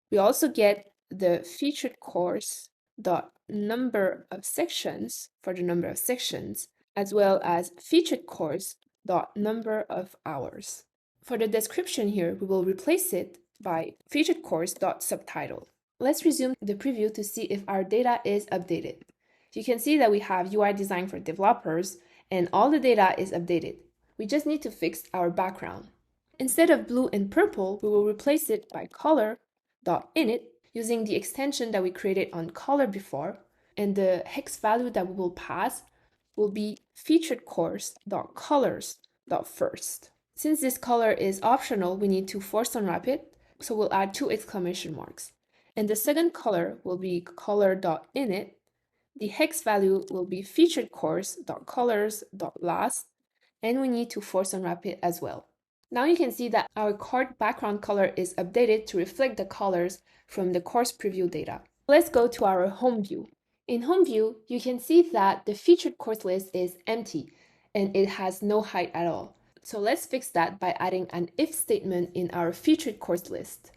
We also get the featured course dot number of sections for the number of sections, as well as featured course dot number of hours. For the description here, we will replace it by featured course dot subtitle. Let's resume the preview to see if our data is updated. You can see that we have UI design for developers and all the data is updated. We just need to fix our background. Instead of blue and purple, we will replace it by color.init using the extension that we created on color before, and the hex value that we will pass will be featuredCourse.colors.first. Since this color is optional, we need to force unwrap it, so we'll add 2 exclamation marks. And the second color will be color.init. The hex value will be featuredCourse.colors.last, and we need to force unwrap it as well. Now you can see that our card background color is updated to reflect the colors from the course preview data. Let's go to our home view. In home view, you can see that the featured course list is empty and it has no height at all. So let's fix that by adding an if statement in our featured course list.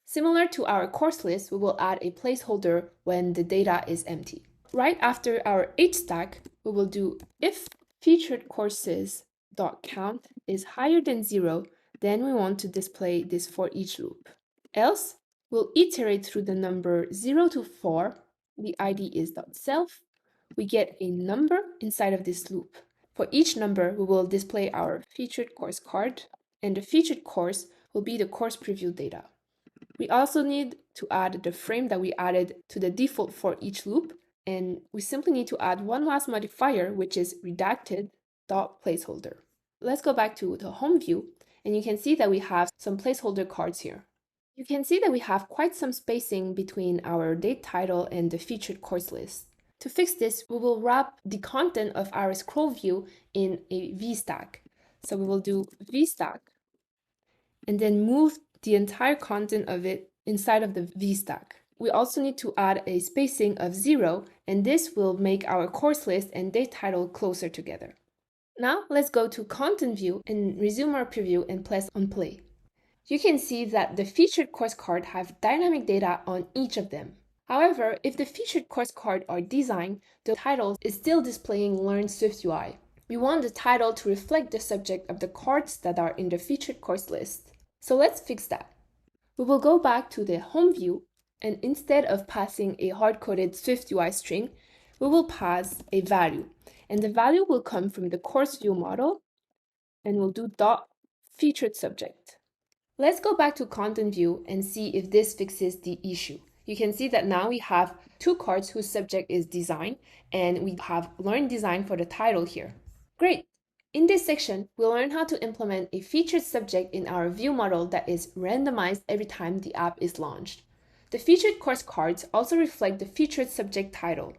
Similar to our course list, we will add a placeholder when the data is empty. Right after our H stack, we will do if featured courses.count is higher than 0, then we want to display this for each loop. Else, we'll iterate through the number 0 to 4. The ID is .self. We get a number inside of this loop. For each number, we will display our featured course card, and the featured course will be the course preview data. We also need to add the frame that we added to the default for each loop, and we simply need to add one last modifier, which is redacted.placeholder. Let's go back to the home view, and you can see that we have some placeholder cards here. You can see that we have quite some spacing between our date title and the featured course list. To fix this, we will wrap the content of our scroll view in a VStack. So we will do VStack and then move the entire content of it inside of the VStack. We also need to add a spacing of 0, and this will make our course list and date title closer together. Now let's go to content view and resume our preview and press on play. You can see that the featured course card have dynamic data on each of them. However, if the featured course card are designed, the title is still displaying Learn SwiftUI. We want the title to reflect the subject of the cards that are in the featured course list. So let's fix that. We will go back to the home view, and instead of passing a hard-coded SwiftUI string, we will pass a value. And the value will come from the course view model, and we'll do .featured subject. Let's go back to content view and see if this fixes the issue. You can see that now we have 2 cards whose subject is design, and we have learned design for the title here. Great! In this section, we'll learn how to implement a featured subject in our view model that is randomized every time the app is launched. The featured course cards also reflect the featured subject title.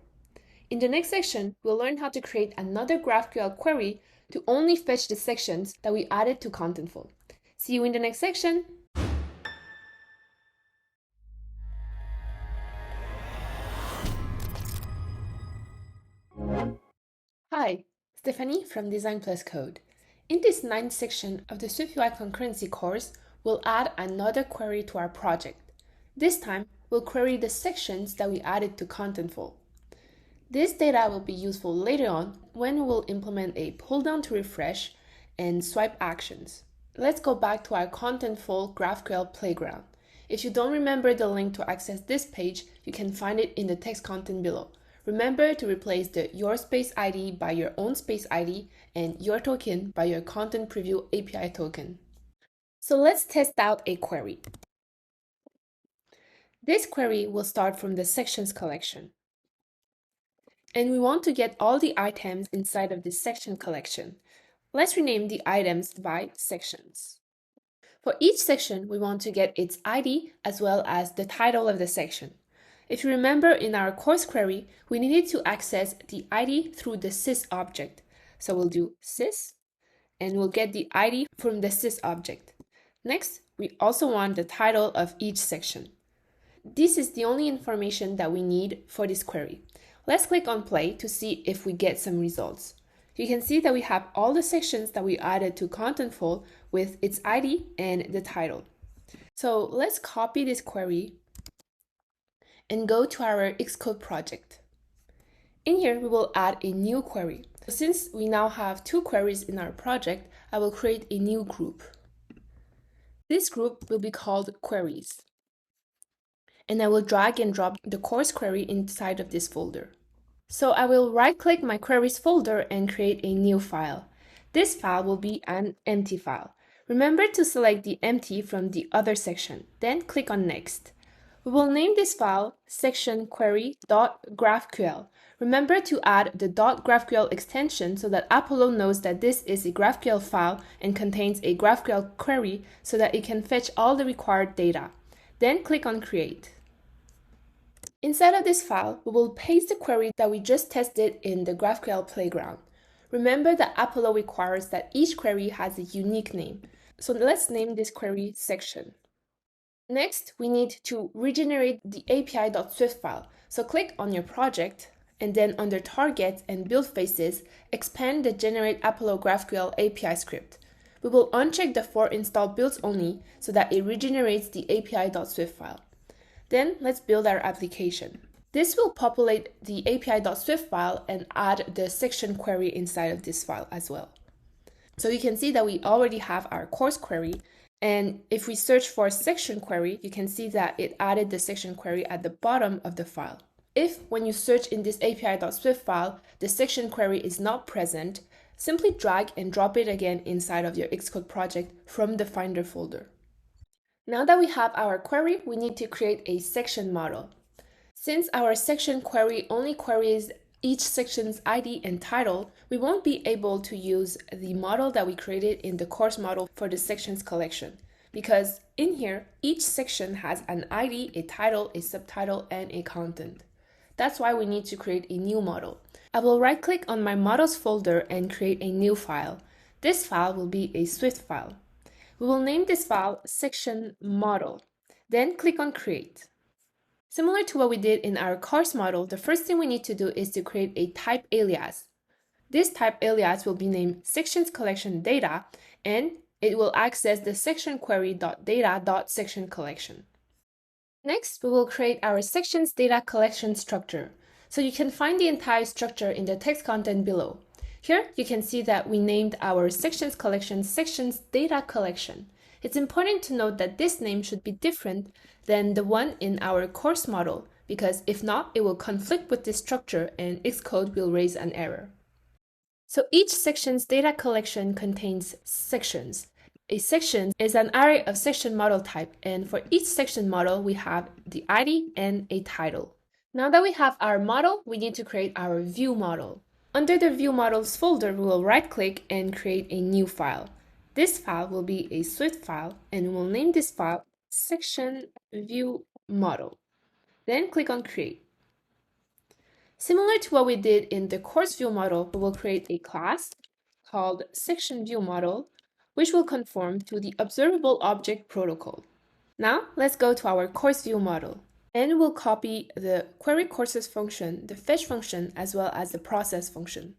In the next section, we'll learn how to create another GraphQL query to only fetch the sections that we added to Contentful. See you in the next section! Hi, Stephanie from Design Plus Code. In this 9th section of the SwiftUI Concurrency course, we'll add another query to our project. This time, we'll query the sections that we added to Contentful. This data will be useful later on when we will implement a pull-down to refresh and swipe actions. Let's go back to our Contentful GraphQL playground. If you don't remember the link to access this page, you can find it in the text content below. Remember to replace the your space ID by your own space ID and your token by your content preview API token. So let's test out a query. This query will start from the sections collection. And we want to get all the items inside of this section collection. Let's rename the items by sections. For each section, we want to get its ID as well as the title of the section. If you remember, in our course query, we needed to access the ID through the sys object. So we'll do sys, and we'll get the ID from the sys object. Next, we also want the title of each section. This is the only information that we need for this query. Let's click on play to see if we get some results. You can see that we have all the sections that we added to Contentful with its ID and the title. So let's copy this query and go to our Xcode project. In here, we will add a new query. Since we now have 2 queries in our project, I will create a new group. This group will be called queries. and I will drag and drop the course query inside of this folder. So I will right-click my queries folder and create a new file. This file will be an empty file. Remember to select the empty from the other section, then click on Next. We will name this file section query.graphql. Remember to add the .graphql extension so that Apollo knows that this is a GraphQL file and contains a GraphQL query so that it can fetch all the required data. Then click on Create. Inside of this file, we will paste the query that we just tested in the GraphQL playground. Remember that Apollo requires that each query has a unique name. So let's name this query section. Next, we need to regenerate the API.swift file. So click on your project and then under Target and Build Phases, expand the Generate Apollo GraphQL API script. We will uncheck the for install builds only so that it regenerates the API.swift file. Then let's build our application. This will populate the API.swift file and add the section query inside of this file as well. So you can see that we already have our course query, and if we search for section query, you can see that it added the section query at the bottom of the file. If when you search in this API.swift file, the section query is not present, simply drag and drop it again inside of your Xcode project from the Finder folder. Now that we have our query, we need to create a section model. Since our section query only queries each section's ID and title, we won't be able to use the model that we created in the course model for the sections collection, because in here, each section has an ID, a title, a subtitle, and a content. That's why we need to create a new model. I will right-click on my models folder and create a new file. This file will be a Swift file. We will name this file section model, then click on Create. Similar to what we did in our course model, the first thing we need to do is to create a type alias. This type alias will be named sections collection data, and it will access the section query.data.section collection. Next, we will create our sections data collection structure. So you can find the entire structure in the text content below. Here, you can see that we named our sections collection sections data collection. It's important to note that this name should be different than the one in our course model, because if not, it will conflict with this structure and Xcode will raise an error. So each section's data collection contains sections. A section is an array of section model type, and for each section model, we have the ID and a title. Now that we have our model, we need to create our view model. Under the View Models folder, we will right-click and create a new file. This file will be a Swift file, and we'll name this file Section View Model. Then click on Create. Similar to what we did in the course view model, we will create a class called Section View Model, which will conform to the Observable Object Protocol. Now, let's go to our course view model. And we'll copy the query courses function, the fetch function, as well as the process function.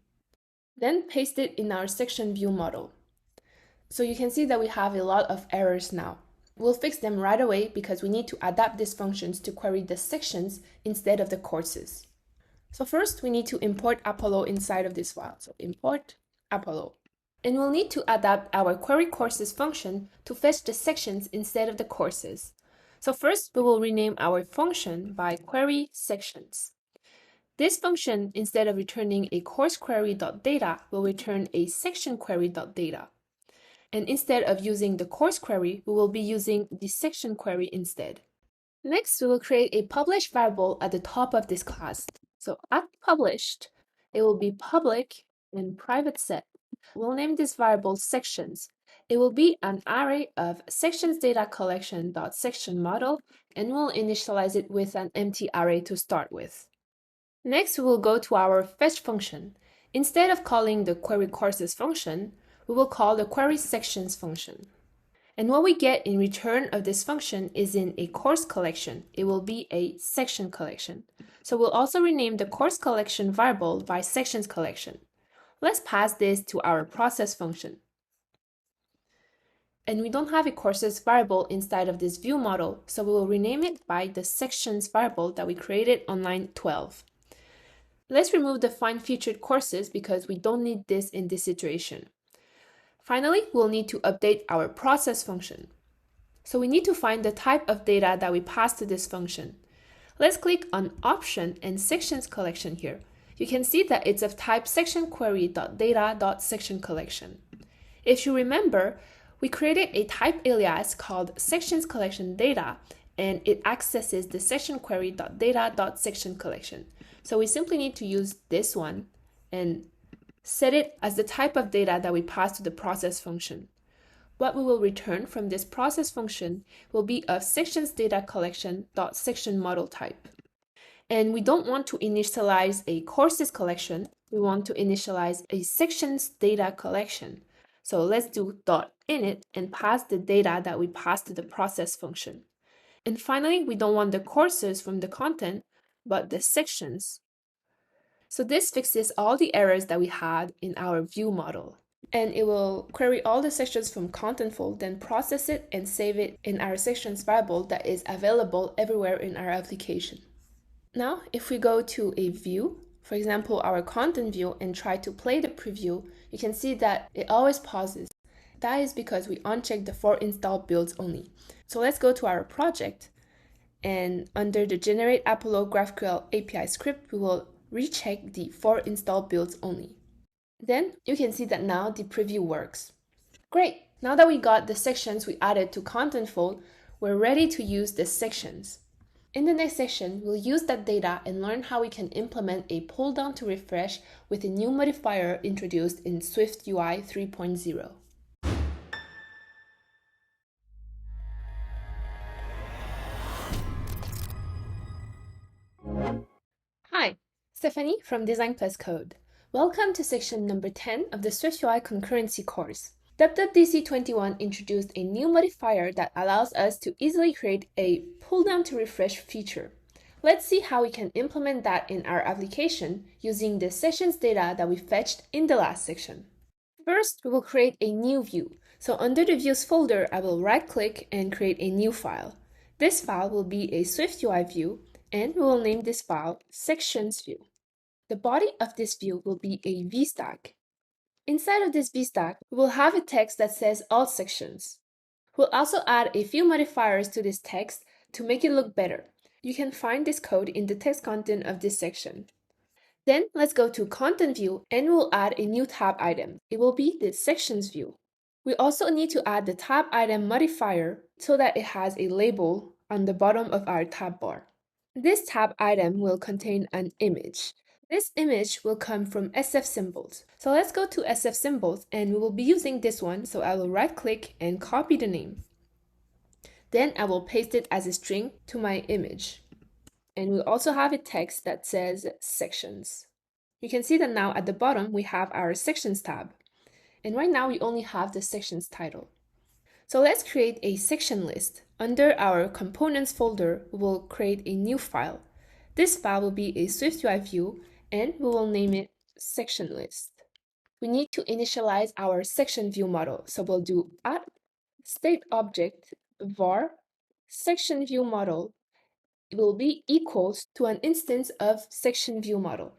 Then paste it in our section view model. So you can see that we have a lot of errors now. We'll fix them right away because we need to adapt these functions to query the sections instead of the courses. So first, we need to import Apollo inside of this file. So import Apollo. And we'll need to adapt our query courses function to fetch the sections instead of the courses. So first, we will rename our function by query sections. This function, instead of returning a course query.data, will return a section query.data. And instead of using the course query, we will be using the section query instead. Next, we will create a publish variable at the top of this class. So at published, it will be public and private set. We'll name this variable sections. It will be an array of sections data collection.section model, and we'll initialize it with an empty array to start with. Next, we will go to our fetch function. Instead of calling the query courses function, we will call the query sections function. And what we get in return of this function is in a course collection. It will be a section collection. So we'll also rename the course collection variable by sections collection. Let's pass this to our process function. And we don't have a courses variable inside of this view model, so we will rename it by the sections variable that we created on line 12. Let's remove the find featured courses because we don't need this in this situation. Finally, we'll need to update our process function. So we need to find the type of data that we pass to this function. Let's click on Option and Sections Collection here. You can see that it's of type sectionQuery.data.sectionCollection. If you remember, we created a type alias called sectionsCollectionData, and it accesses the sectionQuery.data.sectionCollection. So we simply need to use this one and set it as the type of data that we pass to the process function. What we will return from this process function will be of sectionsDataCollection.sectionModel-type. And we don't want to initialize a courses collection, we want to initialize a sections data collection. So let's do .init and pass the data that we pass to the process function. And finally, we don't want the courses from the content, but the sections. So this fixes all the errors that we had in our view model. And it will query all the sections from Contentful, then process it and save it in our sections variable that is available everywhere in our application. Now, if we go to a view, for example, our content view, and try to play the preview, you can see that it always pauses. That is because we unchecked the for install builds only. So let's go to our project, and under the Generate Apollo GraphQL API script, we will recheck the for install builds only. Then you can see that now the preview works. Great! Now that we got the sections we added to Contentful, we're ready to use the sections. In the next section, we'll use that data and learn how we can implement a pull down to refresh with a new modifier introduced in SwiftUI 3.0. Hi, Stephanie from Design Plus Code. Welcome to section number 10 of the SwiftUI Concurrency course. WWDC21 introduced a new modifier that allows us to easily create a pull down to refresh feature. Let's see how we can implement that in our application using the sections data that we fetched in the last section. First, we will create a new view. So under the views folder, I will right-click and create a new file. This file will be a SwiftUI view, and we will name this file sections view. The body of this view will be a VStack. Inside of this VStack, we will have a text that says all sections. We'll also add a few modifiers to this text to make it look better. You can find this code in the text content of this section. Then let's go to Content View and we'll add a new tab item. It will be the Sections view. We also need to add the tab item modifier so that it has a label on the bottom of our tab bar. This tab item will contain an image. This image will come from SF Symbols. So let's go to SF Symbols and we will be using this one, so I will right click and copy the name. Then I will paste it as a string to my image. And we also have a text that says sections. You can see that now at the bottom we have our sections tab. And right now we only have the sections title. So let's create a section list. Under our components folder, we will create a new file. This file will be a SwiftUI view and we will name it section list. We need to initialize our section view model. So we'll do @state object var section view model will be equals to an instance of section view model.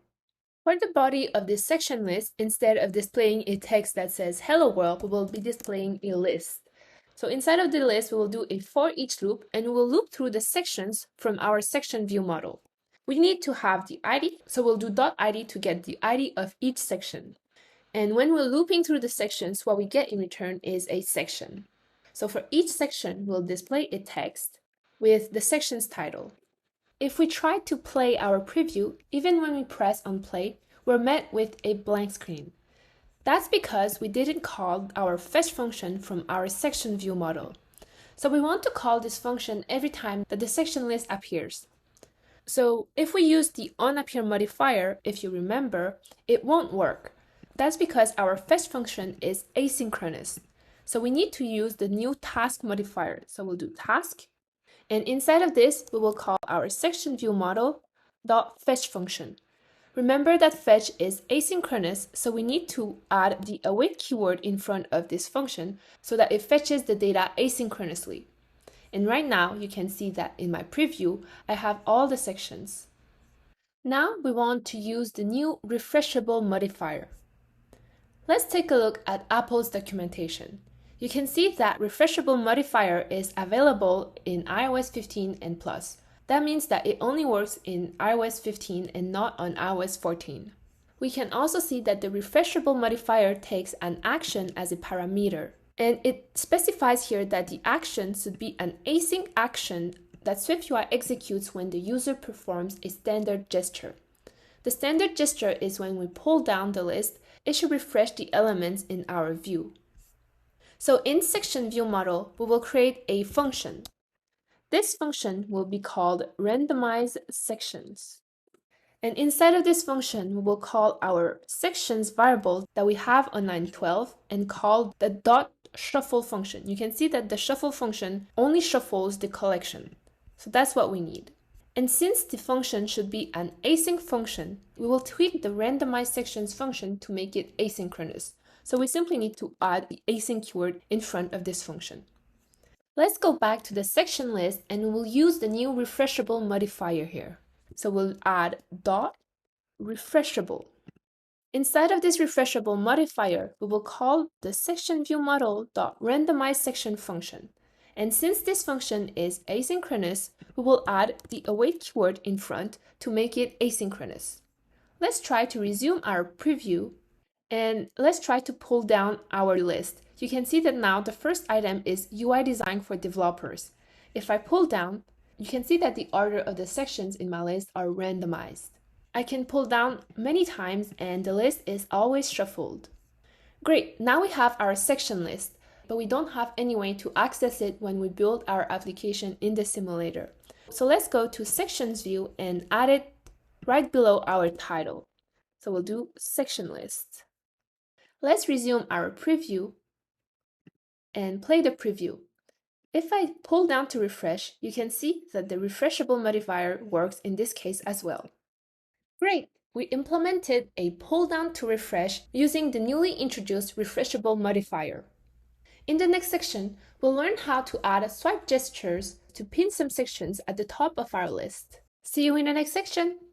For the body of this section list, instead of displaying a text that says hello world, we will be displaying a list. So inside of the list, we will do a for each loop and we will loop through the sections from our section view model. We need to have the ID, so we'll do .id to get the ID of each section. And when we're looping through the sections, what we get in return is a section. So for each section, we'll display a text with the section's title. If we try to play our preview, even when we press on play, we're met with a blank screen. That's because we didn't call our fetch function from our section view model. So we want to call this function every time that the section list appears. So if we use the onAppear modifier, if you remember, it won't work. That's because our fetch function is asynchronous. So we need to use the new task modifier. So we'll do task. And inside of this, we will call our section view model .fetch function. Remember that fetch is asynchronous, so we need to add the await keyword in front of this function so that it fetches the data asynchronously. And right now, you can see that in my preview, I have all the sections. Now we want to use the new refreshable modifier. Let's take a look at Apple's documentation. You can see that refreshable modifier is available in iOS 15 and plus. That means that it only works in iOS 15 and not on iOS 14. We can also see that the refreshable modifier takes an action as a parameter. And it specifies here that the action should be an async action that SwiftUI executes when the user performs a standard gesture. The standard gesture is when we pull down the list, it should refresh the elements in our view. So in section view model, we will create a function. This function will be called randomize sections. And inside of this function, we will call our sections variable that we have on line 12 and call the dot shuffle function. You can see that the shuffle function only shuffles the collection. So that's what we need. And since the function should be an async function, we will tweak the randomize sections function to make it asynchronous. So we simply need to add the async keyword in front of this function. Let's go back to the section list and we will use the new refreshable modifier here. So we'll add dot refreshable. Inside of this refreshable modifier, we will call the section view model dot randomize section function. And since this function is asynchronous, we will add the await keyword in front to make it asynchronous. Let's try to resume our preview and let's try to pull down our list. You can see that now the first item is UI design for developers. If I pull down, you can see that the order of the sections in my list are randomized. I can pull down many times and the list is always shuffled. Great, now we have our section list, but we don't have any way to access it when we build our application in the simulator. So let's go to sections view and add it right below our title. So we'll do section list. Let's resume our preview and play the preview. If I pull down to refresh, you can see that the refreshable modifier works in this case as well. Great! We implemented a pull down to refresh using the newly introduced refreshable modifier. In the next section, we'll learn how to add swipe gestures to pin some sections at the top of our list. See you in the next section!